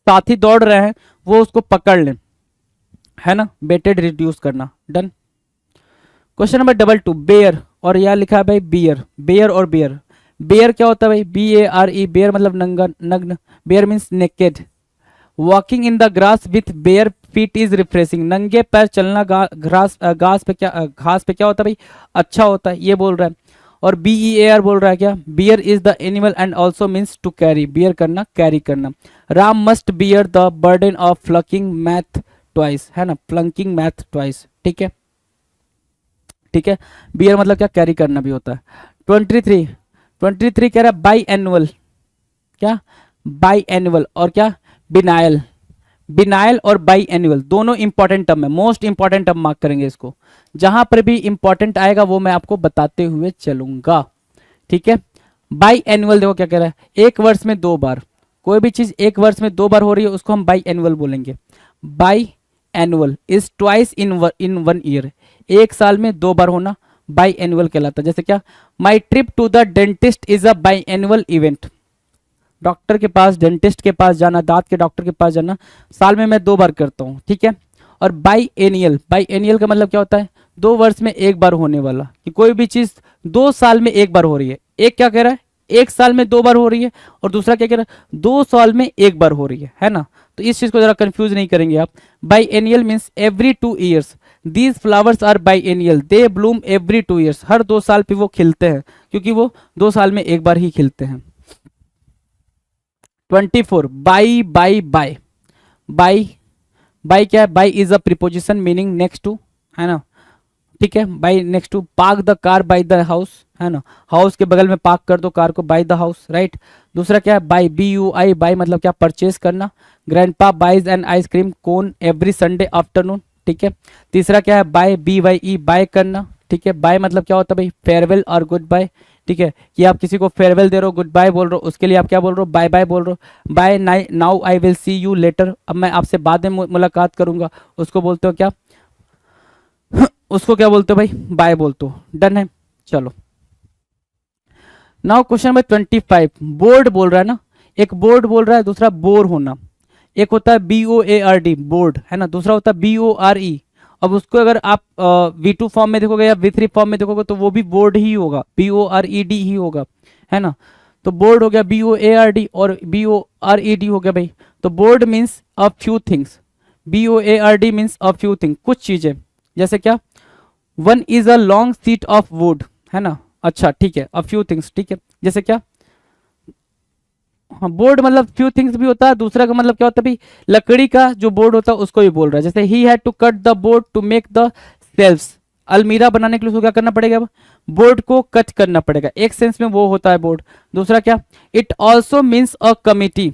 साथी दौड़ रहे हैं वो उसको पकड़ लें, है ना, बेटेड रिड्यूस करना, डन। क्वेश्चन नंबर 22, बेयर, और यहाँ लिखा है भाई बियर, बेयर और बियर। बेयर क्या होता है भाई, BARE, बेयर मतलब नंगा, नग्न। Bare means naked. Walking in the grass with bare feet is refreshing, नंगे पैर चलना घास पे क्या होता है भाई, अच्छा होता है, ये बोल रहा है। और BEAR बोल रहा है क्या, bear is the animal and also means to carry, bear करना, कैरी करना। Ram must bear the burden of flunking math twice, है ना, फ्लंकिंग मैथ ट्वाइस, ठीक है, ठीक है। बियर मतलब क्या, कैरी करना भी होता है। 23 कह रहा है बाई एनुअल, क्या, बाई एनुअल और क्या, बिनायल। बिनायल और बाई एनुअल दोनों इंपॉर्टेंट टर्म है, मोस्ट इंपॉर्टेंट टर्म मार्क करेंगे इसको, जहां पर भी इंपॉर्टेंट आएगा वो मैं आपको बताते हुए चलूंगा, ठीक है। बाई एनुअल देखो क्या कह रहा है, एक वर्ष में 2 बार, कोई भी चीज एक वर्ष में 2 बार हो रही है उसको हम बाई एनुअल बोलेंगे। By annual is twice in 1 year, एक साल में 2 बार होना बाई एनुअल कहलाता है। जैसे क्या, my trip to the dentist is a biannual event, doctor के पास, डेंटिस्ट के पास जाना, दांत के डॉक्टर के पास जाना साल में मैं 2 बार करता हूँ, ठीक है। और बाई एनियल, बाई एनियल का मतलब क्या होता है, 2 वर्ष में 1 बार होने वाला, कि कोई भी चीज 2 साल में 1 बार हो रही है। एक क्या कह रहा है, 1 साल में 2 बार हो रही है, और दूसरा क्या कह रहा है, 2 साल में 1 बार हो रही है ना। तो इस चीज को जरा कंफ्यूज नहीं करेंगे आप। Biennial means every 2 years, these flowers are biennial, they bloom every 2 years, हर 2 साल पे वो खिलते हैं, क्योंकि वो 2 साल में 1 बार ही खिलते हैं। 24 by buy bye, by buy क्या है, by is a preposition meaning next to, है ना, ठीक है। By next to, park the car by the house, है ना, हाउस के बगल में पार्क कर दो कार को, बाई द हाउस, राइट। दूसरा क्या है, बाई, BUI, बाई मतलब क्या, परचेज करना। Grandpa buys an ice cream cone every Sunday afternoon, ठीक है। तीसरा क्या है, बाय, BYE, बाय करना, ठीक है। बाय मतलब क्या होता है भाई, फेयरवेल और गुड बाय, ठीक है, कि आप किसी को फेयरवेल दे रहे हो, गुड बाय बोल रहे हो, उसके लिए आप क्या बोल रहे हो, बाय बाय बोल रहे हो। Bye now I will see you later, अब मैं आपसे बाद में मुलाकात करूंगा, उसको बोलते हो क्या, उसको क्या बोलते हो भाई, बाय बोलते हो, डन है। चलो नाउ क्वेश्चन नंबर 25, बोर्ड बोल रहा है ना, एक बोर्ड बोल रहा है, दूसरा बोर होना। एक होता है BOARD बोर्ड, है ना, दूसरा होता है BORE। अब उसको अगर आप V2 फॉर्म में देखोगे या V3 फॉर्म में देखोगे तो वो भी बोर्ड ही होगा, BORED ही होगा, है ना। तो बोर्ड हो गया BOARD और BORED हो गया भाई। तो board means a few things, BOARD means a few thing, कुछ चीजें। जैसे क्या, 1 is a long seat of would, है ना, अच्छा ठीक है, अ फ्यू थिंग्स, ठीक है। जैसे क्या, हाँ, बोर्ड मतलब फ्यू थिंग्स भी होता है, दूसरा का मतलब क्या होता है भाई, लकड़ी का जो बोर्ड होता है उसको भी बोल रहा है। जैसे ही had to cut the board to make the shelves, अलमीरा बनाने के लिए उसको क्या करना पड़ेगा, बोर्ड को कट करना पड़ेगा, एक सेंस में वो होता है बोर्ड। दूसरा क्या, it also means a committee,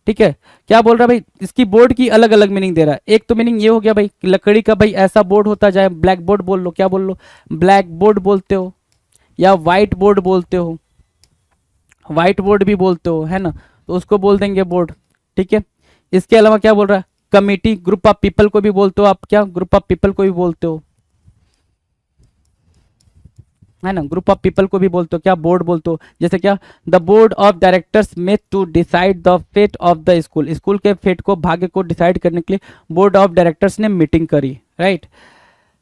ठीक है। क्या बोल रहा है भाई, इसकी बोर्ड की अलग अलग मीनिंग दे रहा है। एक तो मीनिंग ये हो गया भाई, लकड़ी का भाई ऐसा बोर्ड होता जाए, ब्लैक बोर्ड बोल लो, क्या बोल लो, ब्लैक बोर्ड बोलते हो, या व्हाइट बोर्ड बोलते हो, व्हाइट बोर्ड भी बोलते हो, है ना, तो उसको बोल देंगे बोर्ड, ठीक है। इसके अलावा क्या बोल रहा है, कमिटी, ग्रुप ऑफ पीपल को भी बोलते हो आप, क्या, ग्रुप ऑफ पीपल को भी बोलते हो, है ना, ग्रुप ऑफ पीपल को भी बोलते हो, क्या, बोर्ड बोलते हो। जैसे क्या, the board of directors met to decide the fate of the school, school के फेट को, भाग्य को डिसाइड करने के लिए बोर्ड ऑफ डायरेक्टर्स ने मीटिंग करी, right.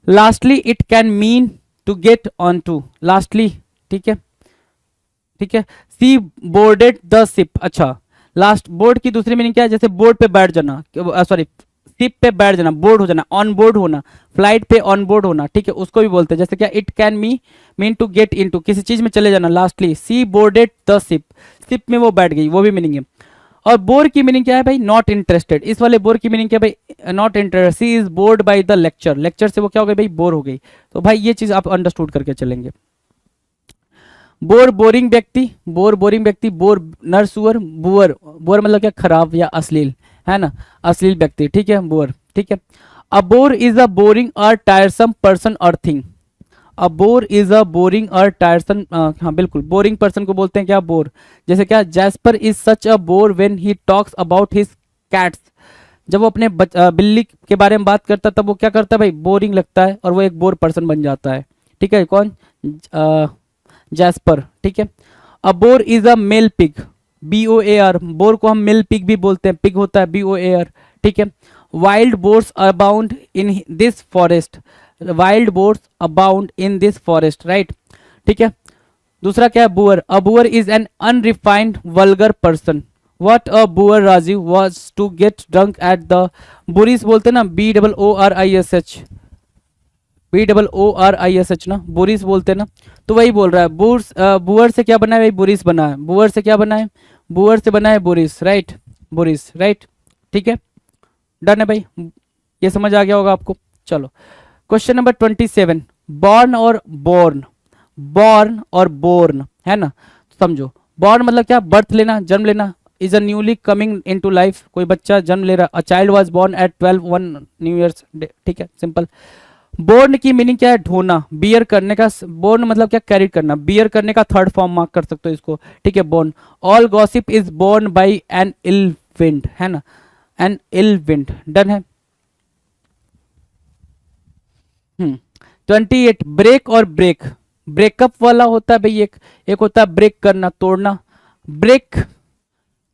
Lastly it can mean to get on to, lastly, ठीक है, ठीक है। सी बोर्डेड द शिप, अच्छा, लास्ट, बोर्ड की दूसरी मीनिंग क्या है, जैसे बोर्ड पे बैठ जाना, सॉरी, शिप पे बैठ जाना, बोर्ड हो जाना, ऑन बोर्ड होना, फ्लाइट पे ऑन बोर्ड होना, ठीक है, उसको भी बोलते हैं। जैसे क्या, it can mean to get into, किसी चीज में चले जाना। Lastly she boarded the ship, ship में वो बैठ गई, वो भी मीनिंग है। और बोर की मीनिंग क्या है भाई, नॉट इंटरेस्टेड, इस वाले बोर की मीनिंग क्या है भाई, not interested. She is bored by the lecture, lecture से वो क्या हो गई भाई, बोर हो गई। तो भाई ये चीज आप अंडरस्टूड करके चलेंगे। बोर बोरिंग व्यक्ति, बोर बोरिंग व्यक्ति, बोर नर सुअर, बुअर, बुअर मतलब क्या, खराब या अश्लील, है ना, अश्लील व्यक्ति, ठीक है, बोर, ठीक है। A boar is a boring और टायरसम पर्सन और thing, a boar is a boring और टायरसम, हाँ बिल्कुल, बोरिंग पर्सन को बोलते हैं क्या, बोर। जैसे क्या, jasper is such a bore when he talks about his cats, जब वो अपने बिल्ली के बारे में बात करता है तब वो क्या करता है भाई, बोरिंग लगता है और वो एक बोर पर्सन बन जाता है, ठीक है। कौन, जैस्पर, ठीक है। A boar is a male pig, BOAR, boar को हम मेल पिग भी बोलते हैं, पिग होता है BOAR, ठीक है। Wild boars abound in this forest, wild boars abound in this forest, right. ठीक है। दूसरा क्या है, boor. A boor is an unrefined vulgar person. What a boor Rajeev was to get drunk at the, boorish बोलते ना, BOORISH, BOORISH ना, बुरीस बोलते ना, तो वही बोल रहा है। बुअर से क्या बना है भाई, बुरीस बना है। बुअर से क्या बना है, बुअर से बना है बुरीस, राइट, बुरीस, राइट, ठीक है, डन है भाई, ये समझ आ गया होगा आपको। चलो क्वेश्चन नंबर 27, बॉर्न और बोर्न, बॉर्न और बोर्न है ना, समझो। बॉर्न मतलब क्या, बर्थ लेना, जन्म लेना। Is a newly coming into life, कोई बच्चा जन्म ले रहा। A child was born at 12 1 new year's day, ठीक है, सिंपल। बोर्न की मीनिंग क्या है, ढोना, बियर करने का। बोर्न मतलब क्या, कैरी करना, बियर करने का थर्ड फॉर्म मार्क कर सकते हो इसको, ठीक है, born. All gossip is borne by an ill wind, है ना, एन इल विंड, डन है। 28, ब्रेक और ब्रेक, ब्रेकअप वाला होता है भाई, एक होता है ब्रेक करना, तोड़ना। ब्रेक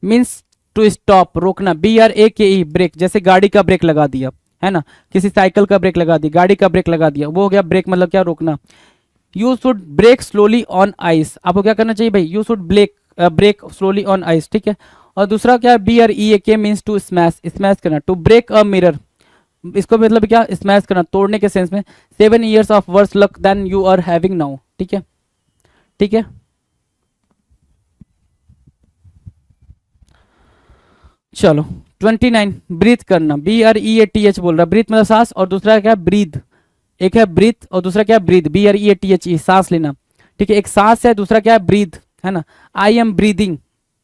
मीन्स टू स्टॉप, रोकना, BRAKE, ब्रेक, जैसे गाड़ी का ब्रेक लगा दिया, है ना, किसी साइकिल का ब्रेक लगा दिया, गाड़ी का ब्रेक लगा दिया, वो हो गया ब्रेक, मतलब क्या, रोकना। You should brake slowly on ice, आपको क्या करना चाहिए भाई, you should brake slowly on ice, ठीक है। और दूसरा क्या है, BREAK means to smash, smash करना, टू ब्रेक अ मिरर, इसको मतलब क्या, स्मैश करना, तोड़ने के सेंस में। 7 years of worse luck than you are having now, ठीक है, ठीक है। चलो 29, ब्रीथ करना, BREATH बोल रहा है, ब्रीथ मतलब सांस, और दूसरा क्या है, ब्रीद, एक है ब्रीथ और दूसरा क्या है, ब्रीद, BREATHE, सांस लेना, ठीक है, एक सांस है, दूसरा क्या है, ब्रीद, है ना। आई एम ब्रीदिंग,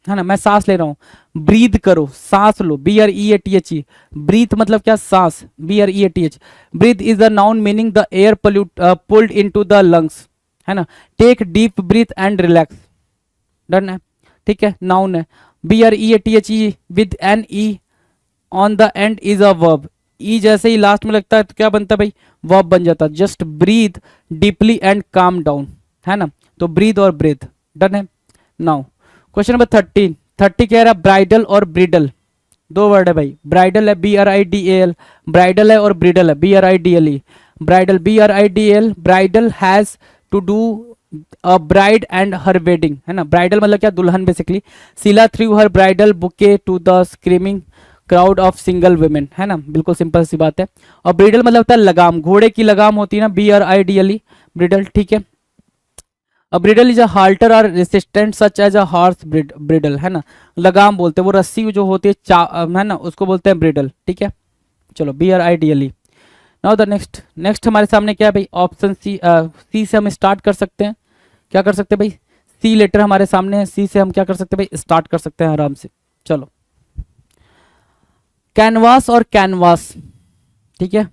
है ना, मैं सांस ले रहा हूं, ब्रीद करो, सांस लो, BREATHE, ब्रीथ मतलब क्या, सांस, BREATH। Breath is the noun meaning the air pulled into the lungs, है ना। Take deep breath and relax, done है, ठीक है, नाउन है। BREATHE with an E on the end is a verb, E जैसे ही लास्ट में लगता है तो क्या बनता है भाई, वर्ब बन जाता है। Just breathe deeply and calm down, है ना, तो ब्रीथ और ब्रीथ, डन है। नाउ क्वेश्चन नंबर 13, 30 कह रहा है ब्राइडल और ब्रिडल, दो वर्ड है भाई, ब्राइडल है BRIDAL, ब्राइडल है, और ब्रिडल है BRIDLE। Bridal BRIDL, bridal has to do a bride and her wedding, है ना, ब्राइडल मतलब क्या, दुल्हन basically. Sheila threw her bridal bouquet to the screaming crowd of single women, है ना, बिल्कुल सिंपल सी बात है। और ब्रिडल मतलब होता है लगाम, घोड़े की लगाम होती है ना, BRIDLE, ब्रिडल, ठीक है। A bridle is a halter or resistant such as a horse bridle, है ना, लगाम बोलते हैं, वो रस्सी जो होती है है ना, उसको बोलते हैं ब्रिडल, ठीक है। चलो BRIDLE। नाउ द नेक्स्ट हमारे सामने क्या है भाई, ऑप्शन सी से हम स्टार्ट कर सकते हैं, क्या कर सकते हैं भाई, सी लेटर हमारे सामने है, सी से हम क्या कर सकते हैं भाई, स्टार्ट कर सकते हैं आराम से। चलो कैनवास और कैनवास, ठीक है,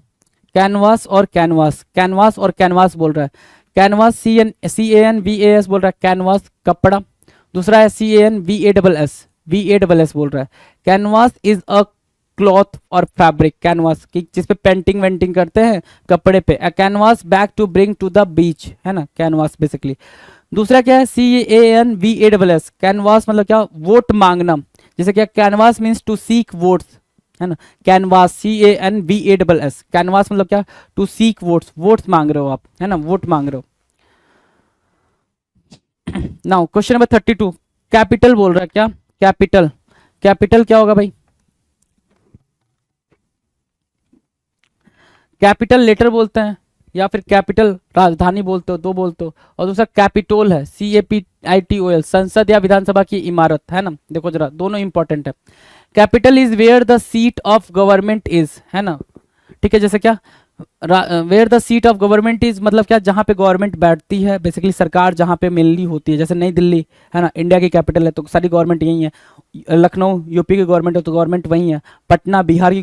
कैनवास और कैनवास, कैनवास और कैनवास बोल रहा है। कैनवास CANVAS बोल रहा है, कैनवास कपड़ा। दूसरा है CANVASS बोल रहा है। Canvas is a cloth or fabric, canvas की जिसपे पेंटिंग वेंटिंग करते हैं कपड़े पे। A canvas bag to bring to the beach, है ना, कैनवास बेसिकली। दूसरा क्या है CANVASS, कैनवास मतलब क्या, वोट मांगना, जैसे क्या, canvass means to seek votes, है ना, कैनवास CANVASS, कैनवास मतलब क्या, टू सीक वोट्स, वोट्स मांग रहे हो आप, है ना, वोट मांग रहे हो। नाउ क्वेश्चन नंबर 32, कैपिटल बोल रहा है, क्या कैपिटल, कैपिटल क्या होगा भाई, कैपिटल लेटर बोलते हैं या फिर कैपिटल राजधानी बोलते हो, दो बोलते हो। और दूसरा कैपिटोल है, CAPITOL, संसद या विधानसभा की इमारत, है ना, देखो जरा दोनों इंपॉर्टेंट है। Capital is where the seat of government is, है ना, ठीक है, जैसे क्या, where the seat of government is मतलब क्या, जहां पे गवर्नमेंट बैठती है, बेसिकली सरकार जहां पे मेनली होती है, जैसे नई दिल्ली, है ना, इंडिया की कैपिटल है तो सारी गवर्नमेंट यही है। लखनऊ यूपी की गवर्नमेंट है तो गवर्नमेंट वही है। पटना बिहार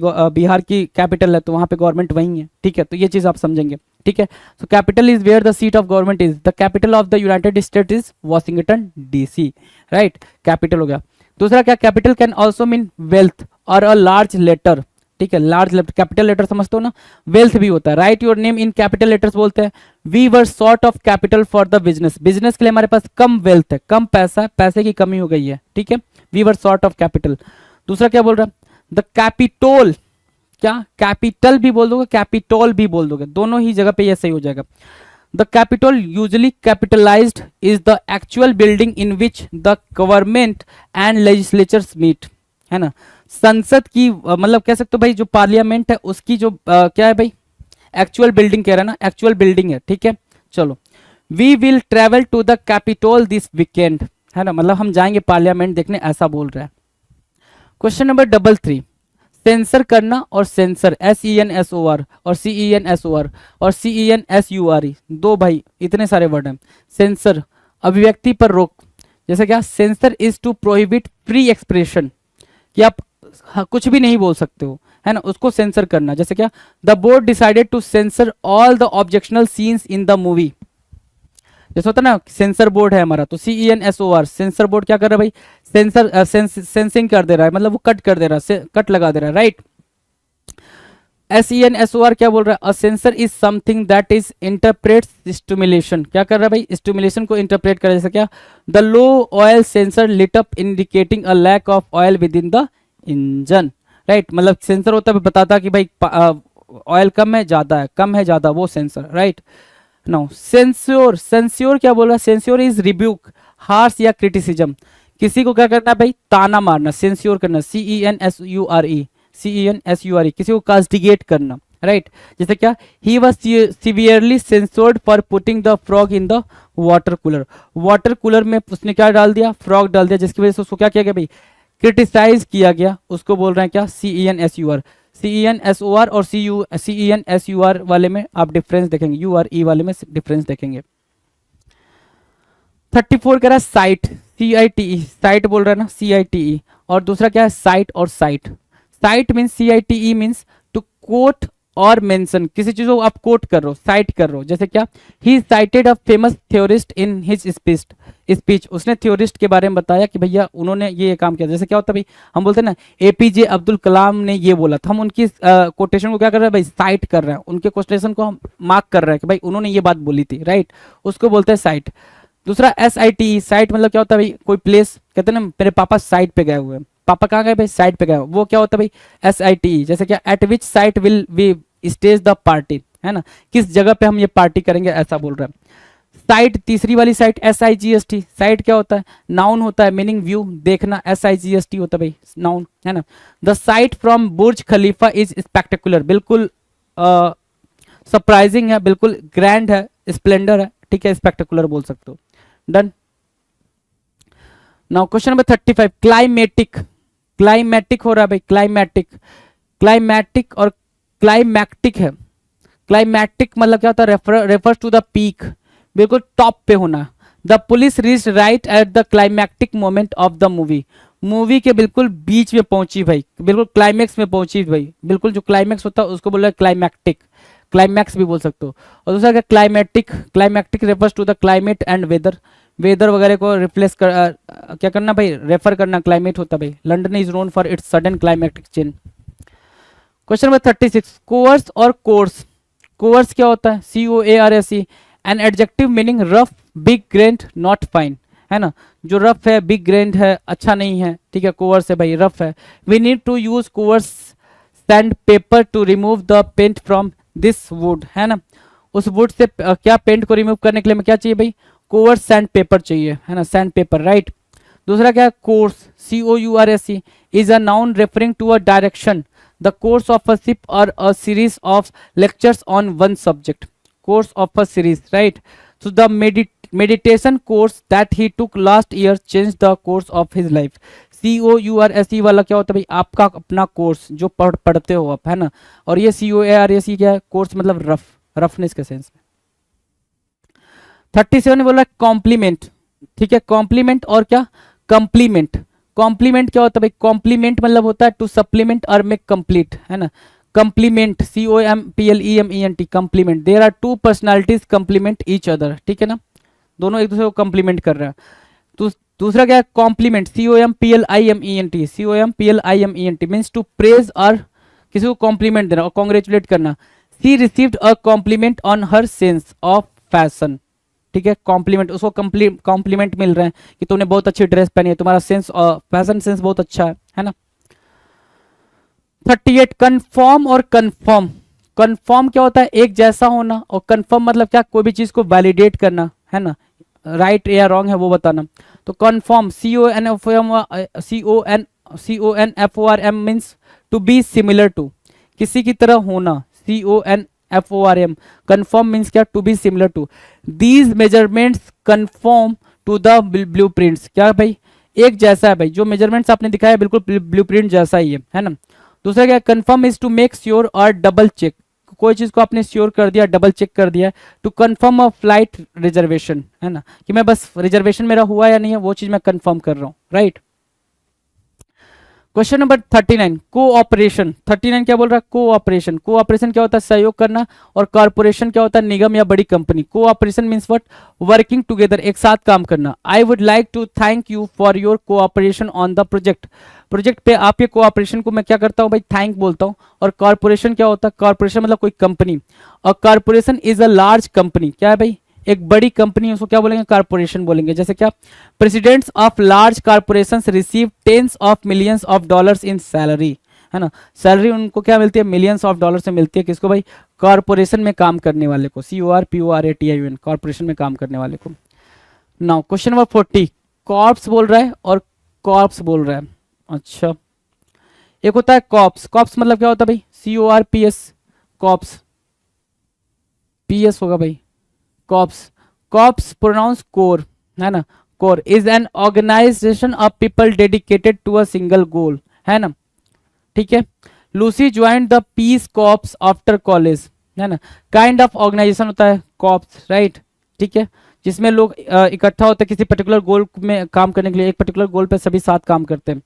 की कैपिटल है तो वहां पे गवर्नमेंट वही है, ठीक है, तो ये चीज आप समझेंगे, ठीक है। So capital is where the seat of government is, the capital of the United State is Washington DC, right, capital हो गया। दूसरा क्या, capital can also mean wealth और अ लार्ज लेटर, ठीक है, लार्ज लेटर, कैपिटल लेटर समझते हो ना, वेल्थ भी होता है। Write your name in capital letters बोलते हैं। We were short of capital for the business, business के लिए हमारे पास कम वेल्थ है, कम पैसा है, पैसे की कमी हो गई है, ठीक है, we were short of capital. दूसरा क्या बोल रहा है, द कैपिटोल, क्या कैपिटल भी बोल दोगे कैपिटोल भी बोल दोगे, दोनों ही जगह पे ये सही हो जाएगा। The capitol usually capitalized is the actual building in which the government and legislatures meet, है ना। संसद की मतलब कह सकते हो भाई जो पार्लियामेंट है उसकी जो क्या है भाई, एक्चुअल बिल्डिंग कह रहा है ना, एक्चुअल बिल्डिंग है, ठीक है। चलो, we will travel to the capital this weekend, है ना, मतलब हम जाएंगे पार्लियामेंट देखने, ऐसा बोल रहा है। क्वेश्चन नंबर 33, सेंसर करना और सेंसर SENSOR और CENSOR और CENSURE, दो भाई इतने सारे वर्ड हैं। सेंसर अभिव्यक्ति पर रोक, जैसे क्या, censor is to prohibit free expression, कि आप कुछ भी नहीं बोल सकते हो, है ना, उसको सेंसर करना। जैसे क्या, the board decided to sensor all the objectional scenes in the movie, जैसे होता है ना सेंसर बोर्ड है हमारा, तो CENSOR सेंसर बोर्ड क्या कर रहा है भाई, सेंसर सेंसिंग कर दे रहा है, मतलब वो कट कर दे रहा है, कट लगा दे रहा है, राइट। SENSOR क्या बोल रहा है, a sensor is something that is interprets stimulation, क्या कर रहा है भाई, स्टिमुलेशन को इंटरप्रेट कर रहा है। जैसे क्या, the low oil sensor lit up indicating a lack of oil within the engine, right, मतलब सेंसर होता है बताता कि भाई ऑयल कम है ज्यादा है, कम है ज्यादा, वो sensor, right. Now censure, censure क्या बोल रहा है, सेंस्योर इज रिब्यूक, हार्श या क्रिटिसिज्म, किसी को क्या करना है भाई, ताना मारना, सेंस्योर करना, CENSURE, किसी को कास्टिगेट करना, राइट। जैसे क्या, he was severely censored for putting the frog in the water cooler, water cooler में उसने क्या डाल दिया, फ्रॉग डाल दिया, जिसकी वजह से उसको क्या किया गया भाई, क्रिटिसाइज किया गया, उसको बोल रहे हैं क्या, CENSUR। CENSOR और CENSUR वाले में आप डिफरेंस देखेंगे, URE वाले में डिफरेंस देखेंगे। 34 कह रहा है साइट, CITE, साइट बोल रहा है ना, CITE, और दूसरा क्या है, साइट और cite. Cite means, CITE means to quote और मेंशन, किसी चीज को आप कोट कर रहे हो, साइट कर रहे हो। जैसे क्या, he cited a famous theorist in his speech, उसने थ्योरिस्ट के बारे में बताया कि भैया उन्होंने ये काम किया। जैसे क्या होता है भाई, हम बोलते हैं ना APJ अब्दुल कलाम ने ये बोला था, हम उनकी कोटेशन को क्या कर रहे हैं भाई, साइट कर रहे हैं, उनके कोटेशन को हम मार्क कर रहे हैं कि भाई उन्होंने ये बात बोली थी, राइट, उसको बोलते हैं साइट। दूसरा SITE, साइट मतलब क्या होता है भाई, कोई प्लेस, कहते हैं ना मेरे पापा साइट पे गए हुए हैं, पापा कहाँ गए भाई, साइट पे गए, वो क्या होता है भाई, SITE। जैसे क्या, at which site will we stage the party, है ना, किस जगह पे हम ये पार्टी करेंगे, ऐसा बोल रहे हैं। साइट, तीसरी वाली साइट SIGST, साइट क्या होता है, नाउन होता है, मीनिंग व्यू, देखना, SIGST होता है भाई, नाउन, है ना। The site from Burj Khalifa is spectacular, बिल्कुल सरप्राइजिंग है, बिल्कुल ग्रैंड है, स्प्लेंडर है, ठीक है, स्पेक्टेकुलर बोल सकते हो। Done. Now question number 35, climatic, climatic हो रहा है भाई, क्लाइमेटिक, क्लाइमेटिक और क्लाइमैक्टिक है। क्लाइमैक्टिक मतलब क्या होता है, रेफर्स टू द पीक, बिल्कुल टॉप पे होना। The police reach right at the climactic moment of the movie, movie के बिल्कुल बीच में पहुंची भाई, बिल्कुल क्लाइमैक्स में पहुंची भाई, बिल्कुल जो क्लाइमैक्स होता है उसको बोल रहा है क्लाइमैक्टिक, क्लाइमैक्स भी बोल सकते हो। और दूसरा क्या, climatic, climactic refers to the climate and weather, weather वगैरह को रिप्लेस कर क्या करना भाई, रेफर करना, क्लाइमेट होता भाई। London is known for its sudden climatic change. Question number 36, coarse और कोर्स, कोर्स क्या होता है, COARSE, an adjective meaning rough, big grained, not fine, है ना, जो रफ है, बिग ग्रेंड है, अच्छा नहीं है, ठीक है, कोर्स है भाई, रफ है। We need to use coarse sandpaper to remove the paint from this wood, है ना, उस वुड से क्या पेंट को रिमूव करने के लिए हमें क्या चाहिए भाई, कोर्स सैंड पेपर चाहिए, है ना, सैंड पेपर, राइट। दूसरा क्या है, course, COURSE, is a noun referring to a direction, the course of a ship or a series of lectures on one subject, course of a series, right. So the meditation course that he took last year change the course of his life. COURSE वाला क्या होता है भाई, आपका अपना course जो पढ़ते हो आप, है ना, और ये COARSE क्या है, कोर्स मतलब रफ, रफनेस के सेंस में। 37 बोला कॉम्प्लीमेंट, ठीक है, कॉम्प्लीमेंट और क्या, कंप्लीमेंट। कॉम्प्लीमेंट क्या होता है भाई, कॉम्प्लीमेंट मतलब होता है टू सप्लीमेंट और मेक कंप्लीट, है ना, complement, COMPLEMENT, complement. There are two personalities complement each other, ठीक है ना, दोनों एक दूसरे को कंप्लीमेंट कर रहा है। तो दूसरा क्या है, compliment, COMPLIMENT means to praise और किसी को कॉम्प्लीमेंट देना और कॉन्ग्रेचुलेट करना। She received a compliment on her sense of fashion, ठीक है, कॉम्प्लीमेंट, उसको कॉम्प्लीमेंट मिल रहे हैं कि तुमने बहुत अच्छी ड्रेस पहनी है, तुम्हारा सेंस फैशन सेंस बहुत अच्छा है ना। 38, कन्फर्म और कन्फर्म, कंफर्म क्या होता है, एक जैसा होना, और कंफर्म मतलब क्या, कोई भी चीज को वैलिडेट करना, है ना, राइट या रॉन्ग है वो बताना। तो conform, CONFORM means to be similar to, किसी की तरह होना, CONFORM, कंफर्म मीन्स क्या, to be similar to. These measurements conform to the blueprints, क्या भाई, एक जैसा है भाई, जो मेजरमेंट्स आपने दिखाया बिल्कुल ब्लूप्रिंट जैसा ही है ना। दूसरा क्या, confirm is to make sure और डबल चेक, कोई चीज को आपने श्योर कर दिया, डबल चेक कर दिया। To confirm a flight reservation, है ना, कि मैं बस रिजर्वेशन मेरा हुआ या नहीं है वो चीज मैं कंफर्म कर रहा हूँ, राइट। Question number 39, cooperation. 39 क्या बोल रहा है, कोऑपरेशन। कोऑपरेशन क्या होता है, सहयोग करना, और कॉर्पोरेशन क्या होता है, निगम या बड़ी कंपनी। Cooperation means what, working together, एक साथ काम करना। I would like to thank you for your cooperation on the project, project पे आपके कोऑपरेशन को मैं क्या करता हूँ भाई, थैंक बोलता हूँ। और कॉर्पोरेशन क्या होता है, कॉर्पोरेशन मतलब कोई कंपनी, और corporation is a large company, क्या है भाई, एक बड़ी कंपनी, उसको क्या बोलेंगे, कॉर्पोरेशन बोलेंगे। जैसे क्या, presidents of large corporations receive tens of millions of dollars in salary, है ना, सैलरी उनको क्या मिलती है, मिलियंस ऑफ डॉलर से मिलती है, किसको भाई, कॉर्पोरेशन में काम करने वाले को, CORPORATION, कॉर्पोरेशन में काम करने वाले को। नाउ क्वेश्चन नंबर 40, कॉर्प्स बोल रहा है और कॉर्प्स बोल रहा है। अच्छा, एक होता है कॉप्स, कॉप्स मतलब क्या होता है भाई, CORPS, कॉप्स, PS होगा भाई, कॉप्स। कॉप्स प्रोनाउंस कोर, है ना, corps is an organisation of people dedicated to a single goal, है ना, ठीक है। Lucy joined the Peace Corps after college, है ना, काइंड ऑफ ऑर्गेनाइजेशन होता है कॉप्स, राइट, ठीक है, जिसमें लोग इकट्ठा होते हैं किसी पर्टिकुलर गोल में काम करने के लिए, एक पर्टिकुलर गोल पे सभी साथ काम करते हैं।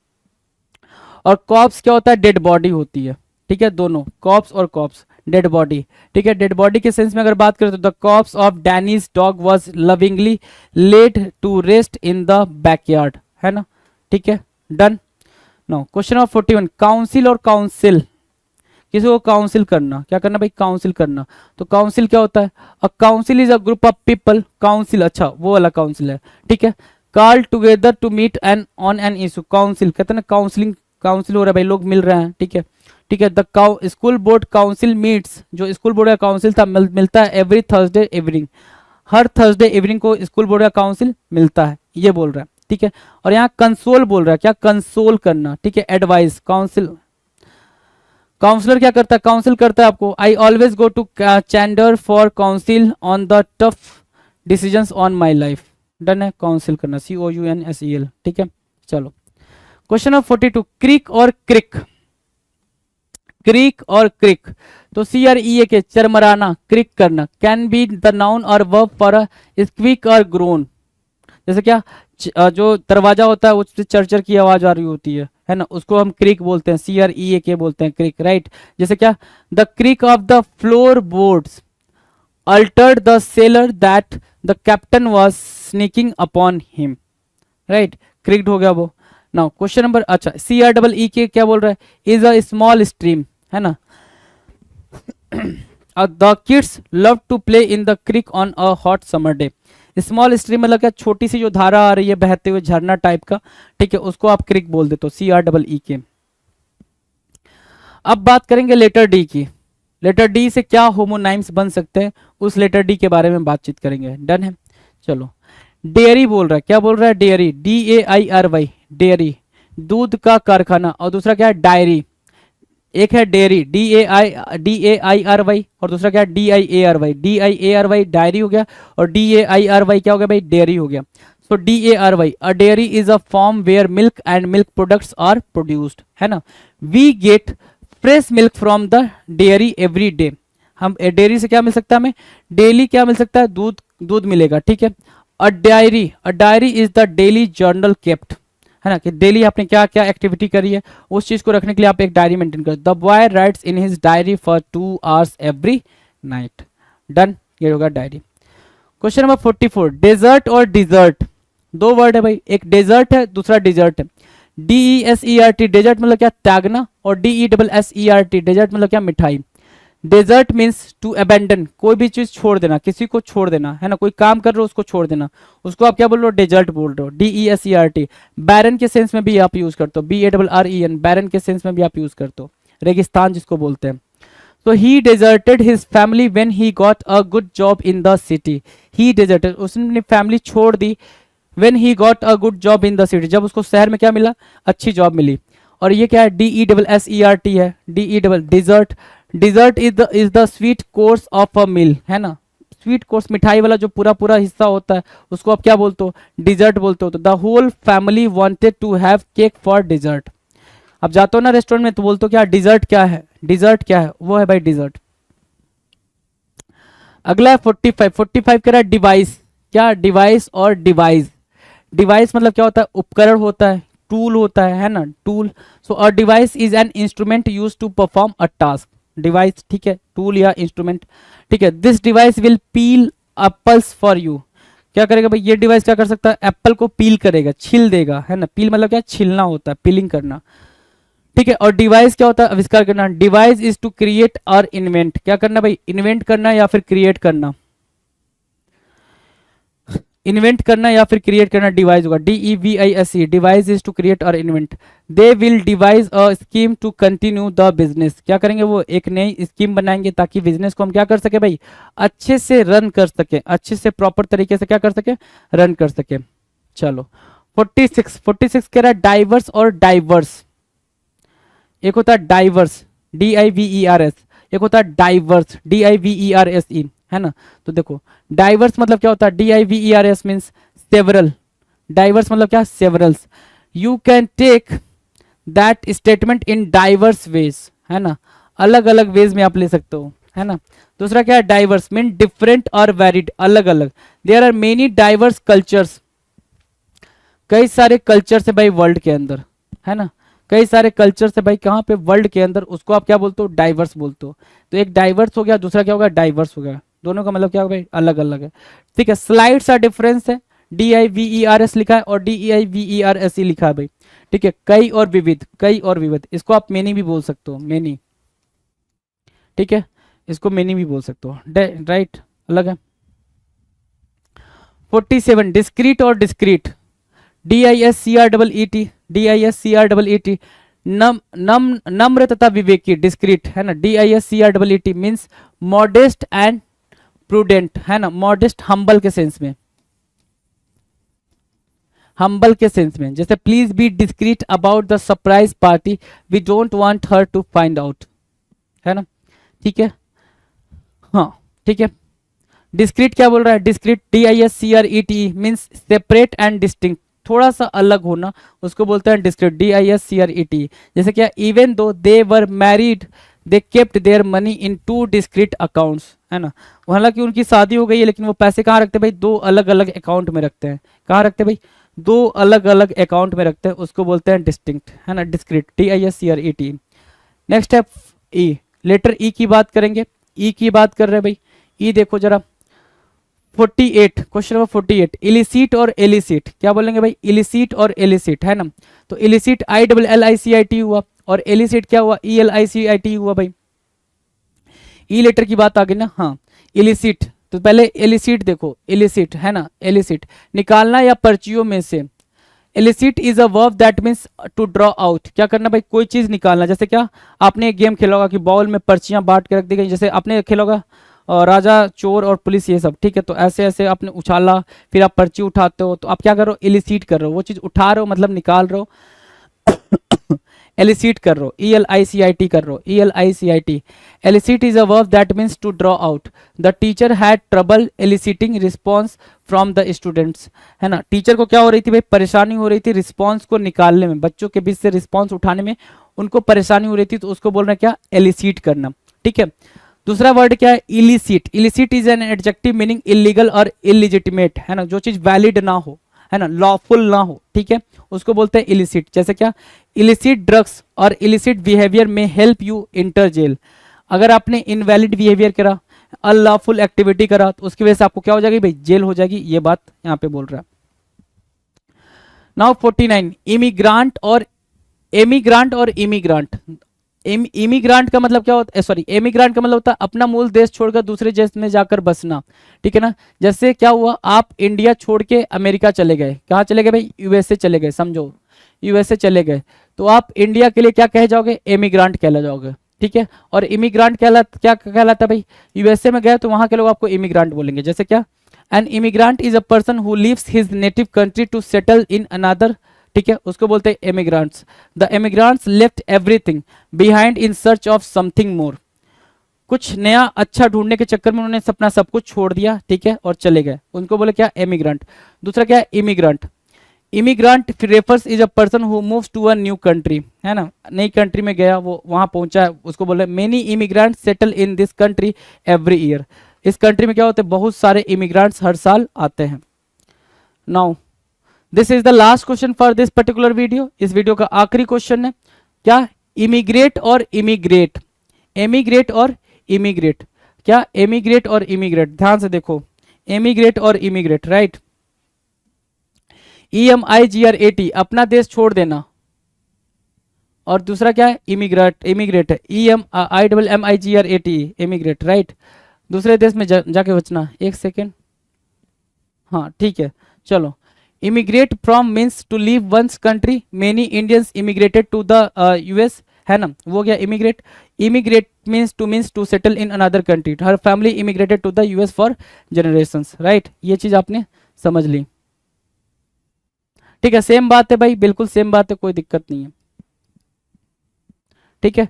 और कॉप्स क्या होता है, डेड बॉडी होती है, ठीक है, दोनों कॉप्स और कॉप्स, डेड बॉडी, ठीक है। डेड बॉडी के सेंस में अगर बात करें तो the corpse of Danny's dog was lovingly laid to rest in the backyard, है ना, ठीक है, done. No question of 41, council और काउंसिल, किसी को काउंसिल करना, क्या करना भाई, काउंसिल करना। तो काउंसिल क्या होता है, a council is a group of people, council, अच्छा वो वाला काउंसिल है, ठीक है। Call together to meet an on an issue, council कहते हैं ना, काउंसिलिंग, काउंसिल हो रहा है भाई, लोग मिल रहे हैं, ठीक है, ठीक है। The school board council meets, जो स्कूल बोर्ड का काउंसिल था मिलता है एवरी थर्सडे इवनिंग, हर थर्सडे इवनिंग को स्कूल बोर्ड का काउंसिल मिलता है, ये बोल रहा है, ठीक है। और यहाँ कंसोल बोल रहा है, क्या, कंसोल करना, ठीक है, एडवाइस, काउंसिल, काउंसलर क्या करता है, काउंसिल करता है आपको। I always go to Chandler for counsel on the tough decisions on my life, done है, काउंसिल करना, COUNSEL, ठीक है। चलो क्वेश्चन नंबर 42, क्रिक और क्रिक, क्रिक और क्रिक, तो CREAK, चरमराना, क्रिक करना, कैन बी द नाउन और वर्ब फॉर अ स्क्वीक और ग्रोन, जैसे क्या, जो दरवाजा होता है उससे चरचर की आवाज आ रही होती है ना, उसको हम क्रिक बोलते हैं, CREAK बोलते हैं, क्रिक, राइट। जैसे क्या, the creak of the floor boards altered the sailor that the captain was sneaking upon him, right, creaked हो गया वो। नाउ क्वेश्चन नंबर, अच्छा, CREEK क्या बोल रहा है, इज अ स्मॉल स्ट्रीम, है ना, the kids love to play in the creek on a hot summer day. Small stream मतलब क्या, छोटी सी जो धारा आ रही है बहते हुए, झरना टाइप का, ठीक है, उसको आप क्रिक बोल देते हो, CREEK। अब बात करेंगे लेटर डी की, लेटर डी से क्या होमोनाइम्स बन सकते हैं, उस लेटर डी के बारे में बातचीत करेंगे, डन है। चलो, डेयरी बोल रहा है, क्या बोल रहा है, डेयरी, DAIRY, डेयरी, दूध का कारखाना, और दूसरा क्या है, डायरी, एक है डेयरी, DAIRY, और दूसरा क्या है, DIARY, डायरी हो गया, और DAIRY क्या हो गया भाई, डेयरी हो गया। So DARY, a dairy is a farm where milk and milk products are produced, है ना। We get fresh milk from the dairy every day, हम डेयरी से क्या मिल सकता है, हमें डेली क्या मिल सकता है, दूध, दूध मिलेगा, ठीक है। A diary is the daily journal kept, है ना, कि डेली आपने क्या क्या एक्टिविटी करी है, उस चीज को रखने के लिए आप एक डायरी मेंटेन कर। The boy rights in his diary for 2 hours every night, done, ये होगा डायरी। क्वेश्चन नंबर 44, डेजर्ट और डिजर्ट, दो वर्ड है भाई, एक डेजर्ट है, दूसरा डिजर्ट है। DESERT, डेजर्ट मतलब क्या, त्यागना, और DESSERT, डेजर्ट मतलब क्या, मिठाई। डेजर्ट मीन्स टू अबेंडन, कोई भी चीज छोड़ देना, किसी को छोड़ देना, है ना, कोई काम कर रहे हो उसको छोड़ देना, उसको आप क्या बोल रहे हो, डेजर्ट बोल रहे हो, DESERT। बैरन के सेंस में भी आप यूज करते हो, BARREN, बैरन के सेंस में भी आप यूज करते हो, रेगिस्तान जिसको बोलते हैं। So he deserted his family when he got a good job in the city. He deserted, उसने अपनी फैमिली छोड़ दी when he got a good job in the city, जब उसको शहर में क्या मिला, अच्छी जॉब मिली. और ये क्या है, DESSERT है, dessert. Dessert is the sweet course of a meal, है ना. स्वीट कोर्स मिठाई वाला जो पूरा पूरा हिस्सा होता है उसको आप क्या बोलते हो, डिजर्ट बोलते हो. तो the whole family wanted to have cake for dessert. अब जाते हो ना रेस्टोरेंट में तो बोलते हो क्या, डिजर्ट क्या है, डिजर्ट क्या है, वो है भाई डिजर्ट. अगला है 45. 45 कह रहा है डिवाइस. क्या, डिवाइस और डिवाइस. डिवाइस मतलब क्या होता है, उपकरण होता है, टूल होता है ना, tool. So a device is an instrument used to perform a task. Device, ठीक है, टूल या इंस्ट्रूमेंट, ठीक है. This device will peel apples for you. क्या करेगा भाई, ये डिवाइस क्या कर सकता है, एप्पल को पील करेगा, छिल देगा, है ना. पील मतलब क्या, छिलना होता है, पीलिंग करना, ठीक है. और डिवाइस क्या होता है, आविष्कार करना. Device is to create or invent. क्या करना भाई, इन्वेंट करना या फिर क्रिएट करना. इन्वेंट करना या फिर क्रिएट करना डिवाइस होगा, DEVISE. Devise is to create or invent. They will devise a scheme to continue the business. क्या करेंगे, वो एक नई स्कीम बनाएंगे ताकि बिजनेस को हम क्या कर सके भाई, अच्छे से रन कर सके, अच्छे से प्रॉपर तरीके से क्या कर सके, रन कर सके. चलो 46. 46 कह रहा है डाइवर्स और डाइवर्स. एक होता है डाइवर्स, DIVERS. एक होता है डाइवर्स, DIVERSE, है ना. तो देखो डाइवर्स मतलब क्या होता है, DIVERS मीन्स सेवरल. डाइवर्स मतलब क्या, severals. You can take that statement in diverse ways, है ना. अलग अलग वेज में आप ले सकते हो, है ना. दूसरा क्या है, डाइवर्स मीन डिफरेंट और वेरिड, अलग अलग. There are many diverse cultures. कई सारे कल्चर्स है भाई वर्ल्ड के अंदर, है ना. कई सारे कल्चर्स है भाई कहाँ पे, वर्ल्ड के अंदर. उसको आप क्या बोलते हो, डाइवर्स बोलते हो. तो एक डाइवर्स हो गया, दूसरा क्या होगा, डाइवर्स हो गया. दोनों का मतलब क्या होगा भाई, अलग अलग है, ठीक है. स्लाइड्स आर डिफरेंस है, DIVERS लिखा है और DEIVERSE लिखा है भाई, ठीक है. कई और विविध, कई और विविध. इसको आप मेनी भी बोल सकते हो, मेनी, ठीक है. इसको मेनी भी बोल सकते हो, राइट, अलग है. 47 डिस्क्रीट और डिस्क्रीट. DISCREET. DISCREET. नम्र तथा विवेकी, डिस्क्रीट, है ना. DISCREET means modest and prudent, है ना. मॉडेस्ट हम्बल के सेंस में, हम्बल के सेंस में. जैसे please be discreet about the surprise party, we don't want her to find out, है ना. ठीक है, हाँ ठीक है. डिस्क्रीट क्या बोल रहा है, discrete DISCRET means separate and distinct, थोड़ा सा अलग होना, उसको बोलते हैं डिस्क्रीट, DISCRET. जैसे क्या, even though they were married they kept their money in 2 discrete accounts, है ना. हालांकि उनकी शादी हो गई है लेकिन वो पैसे कहाँ रखते हैं भाई, 2 अलग अलग अकाउंट में रखते हैं. कहाँ रखते हैं भाई, 2 अलग अलग अकाउंट में रखते हैं, उसको बोलते हैं डिस्टिंक्ट, है ना. Discrete, DISCRET. नेक्स्ट है ई. लेटर ई की बात करेंगे. ई की बात कर रहे हैं भाई. ई देखो जरा 48, क्वेश्चन नंबर 48. इलिसिट और एलिसिट, क्या बोलेंगे भाई, इलिसिट और एलिसिट, है ना. तो इलिसिट ILLICIT हुआ और एलिसिट क्या हुआ, ELICIT हुआ भाई. ई लेटर की बात आ गई ना. हाँ, इलिसिट. तो पहले एलिसिट देखो, एलिसिट, है ना. एलिसिट निकालना या पर्चियों में से. Elicit is a verb that means to draw out. क्या करना भाई, कोई चीज निकालना. जैसे क्या, आपने एक गेम खेला होगा कि बॉल में पर्चियां बांट के रख दी गई. जैसे आपने खेला होगा राजा चोर और पुलिस, ये सब, ठीक है. तो ऐसे ऐसे आपने उछाला, फिर आप पर्ची उठाते हो, तो आप क्या कर रहे हो, एलिसिट कर रहे हो. वो चीज उठा रहे हो मतलब निकाल रहे हो. एलिसिट कर रहे हो, ELICIT कर रहे हो, ELICIT. Elicit is a verb that means to draw out. The teacher had trouble eliciting response from the students, है ना. टीचर को क्या हो रही थी भाई, परेशानी हो रही थी रिस्पॉन्स को निकालने में, बच्चों के बीच से रिस्पॉन्स उठाने में उनको परेशानी हो रही थी, तो उसको बोल रहे हैं क्या, एलिसिट करना, ठीक है. दूसरा वर्ड क्या है, illicit. Illicit is an adjective meaning illegal और इलिजिटिमेट, है ना. जो चीज वैलिड ना हो, है ना, लॉफुल ना हो, ठीक है, उसको बोलते हैं इलिसिट. जैसे क्या, इलिसिट ड्रग्स और इलिसिट बिहेवियर में हेल्प यू इंटर जेल. अगर आपने इनवैलिड बिहेवियर करा, अनलॉफुल एक्टिविटी करा, तो उसकी वजह से आपको क्या हो जाएगी भाई, जेल हो जाएगी. ये बात यहाँ पे बोल रहा है. नाउ 49. इमिग्रांट और एमिग्रांट और इमिग्रांट. इमिग्रांट का मतलब क्या होता है, सॉरी, एमिग्रांट का मतलब होता है अपना मूल देश छोड़कर दूसरे देश में जाकर बसना, ठीक है ना. जैसे क्या हुआ, आप इंडिया छोड़ के अमेरिका चले गए. कहाँ चले गए भाई, USA चले गए, समझो, USA चले गए. तो आप इंडिया के लिए क्या कह जाओगे, एमिग्रांट कहला जाओगे, ठीक है। और इमिग्रांट क्या कहलाता है भाई, यूएसए में गए तो वहां के लोग आपको इमिग्रांट बोलेंगे। जैसे क्या, an immigrant is a person who leaves his native country to settle in another, ठीक है, उसको बोलते हैं immigrants. The immigrants left everything behind in search of something more, कुछ नया अच्छा ढूंढने के चक्कर में उन्होंने अपना सब कुछ छोड़ दिया, ठीक है, और चले गए, उनको बोले क्या, इमिग्रेंट। दूसरा क्या है, immigrant. Immigrant refers is a person who moves to a new country, है ना, नई कंट्री में गया, वो वहां पहुंचा, उसको बोले many immigrants settle in this country every year. इस कंट्री में क्या होते हैं, बहुत सारे इमिग्रेंट्स हर साल आते हैं। Now this is the last question for this particular video, इस वीडियो का आखिरी क्वेश्चन है क्या, इमिग्रेट और इमिग्रेट, एमिग्रेट और इमिग्रेट, क्या एमिग्रेट और इमिग्रेट, ध्यान से देखो, एमिग्रेट और इमिग्रेट, राइट। EMIGRAT अपना देश छोड़ देना, और दूसरा क्या है, इमिग्रेट, इमिग्रेट है, EMIMMIGRAT, इमिग्रेट, राइट। दूसरे देश में जाके बचना, एक सेकेंड, हाँ ठीक है, चलो। Immigrate from means to leave one's country, many Indians immigrated to the US, है ना, वो गया immigrate. Immigrate means to settle in another country, her family immigrated to the US for generations, right. ये चीज आपने समझ ली, ठीक है, सेम बात है भाई, बिल्कुल सेम बात है, कोई दिक्कत नहीं है, ठीक है।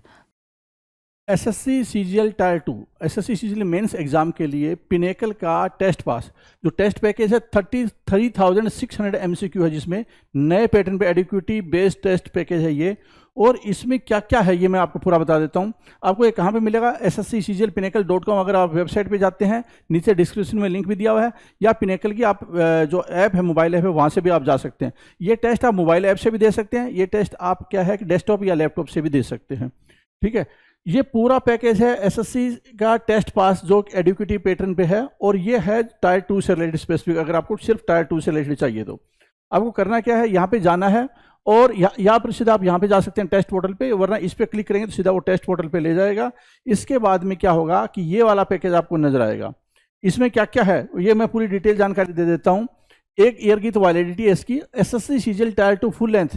SSC CGL tier 2 SSC CGL mains exam के लिए पिनेकल का टेस्ट पास, जो टेस्ट पैकेज है 33,600 MCQ है, जिसमें नए पैटर्न पे एडिक्विटी बेस्ड टेस्ट पैकेज है ये। और इसमें क्या क्या है ये मैं आपको पूरा बता देता हूँ। आपको ये कहाँ पे मिलेगा, SSC CGL Pinnacle.com, अगर आप वेबसाइट पे जाते हैं नीचे डिस्क्रिप्शन में लिंक भी दिया हुआ है, या पिनेकल की आप जो ऐप है, मोबाइल ऐप है, वहाँ से भी आप जा सकते हैं। ये टेस्ट आप मोबाइल ऐप से भी दे सकते हैं, ये टेस्ट आप क्या है कि डेस्कटॉप या लैपटॉप से भी दे सकते हैं, ठीक है। ये पूरा पैकेज है SSC का टेस्ट पास जो एडिक्विटी पैटर्न पे है, और ये है टायर 2 से रिलेटेड स्पेसिफिक। अगर आपको सिर्फ टायर 2 से रिलेटेड चाहिए तो आपको करना क्या है, यहाँ पे जाना है, और यहाँ पर सीधा आप यहाँ पे जा सकते हैं टेस्ट पोर्टल पे, वरना इस पर क्लिक करेंगे तो सीधा वो टेस्ट पोर्टल पे ले जाएगा। इसके बाद में क्या होगा कि ये वाला पैकेज आपको नजर आएगा। इसमें क्या क्या है ये मैं पूरी डिटेल जानकारी दे देता हूँ। 1 ईयर की तो वैलिडिटी है इसकी, SSC CGL tier 2 full length,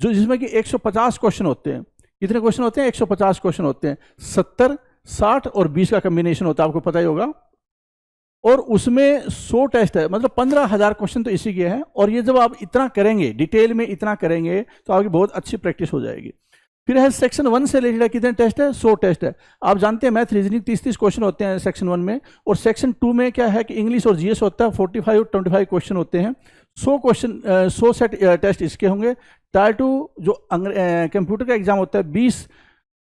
जो जिसमें कि 150 क्वेश्चन होते हैं। कितने क्वेश्चन होते हैं, 150 क्वेश्चन होते हैं, 70, 60 और 20 का कम्बिनेशन होता है, आपको पता ही होगा। और उसमें 100 टेस्ट है, मतलब 15,000 क्वेश्चन तो इसी के हैं। और ये जब आप इतना करेंगे, डिटेल में इतना करेंगे, तो आपकी बहुत अच्छी प्रैक्टिस हो जाएगी। फिर है सेक्शन 1 से रिलेटेड कितने टेस्ट है, 100 टेस्ट है। आप जानते हैं मैथ रीजनिंग 30-30 क्वेश्चन होते हैं सेक्शन 1 में, और सेक्शन 2 में क्या है कि इंग्लिश और GS होता है, 45-25 क्वेश्चन होते हैं। 100 क्वेश्चन 100 सेट टेस्ट इसके होंगे। टायर 2 जो कंप्यूटर का एग्जाम होता है 20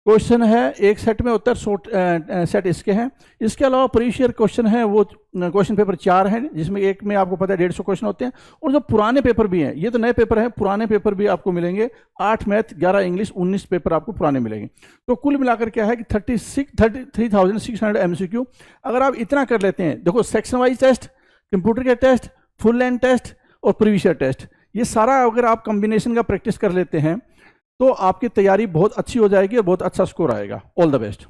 क्वेश्चन है, एक सेट में होता है, 100 सेट इसके हैं। इसके अलावा प्रीवियस ईयर क्वेश्चन है, वो क्वेश्चन पेपर 4 हैं, जिसमें एक में आपको पता है 150 क्वेश्चन होते हैं। और जो पुराने पेपर भी हैं, ये तो नए पेपर हैं, पुराने पेपर भी आपको मिलेंगे, 8 मैथ, 11 इंग्लिश, 19 पेपर आपको पुराने मिलेंगे। तो कुल मिलाकर क्या है कि 33,600 MCQ। अगर आप इतना कर लेते हैं, देखो सेक्शन वाइज टेस्ट, कंप्यूटर के टेस्ट, फुल लेंथ टेस्ट और प्रीवियस ईयर टेस्ट, ये सारा अगर आप कॉम्बिनेशन का प्रैक्टिस कर लेते हैं तो आपकी तैयारी बहुत अच्छी हो जाएगी और बहुत अच्छा स्कोर आएगा। All the best.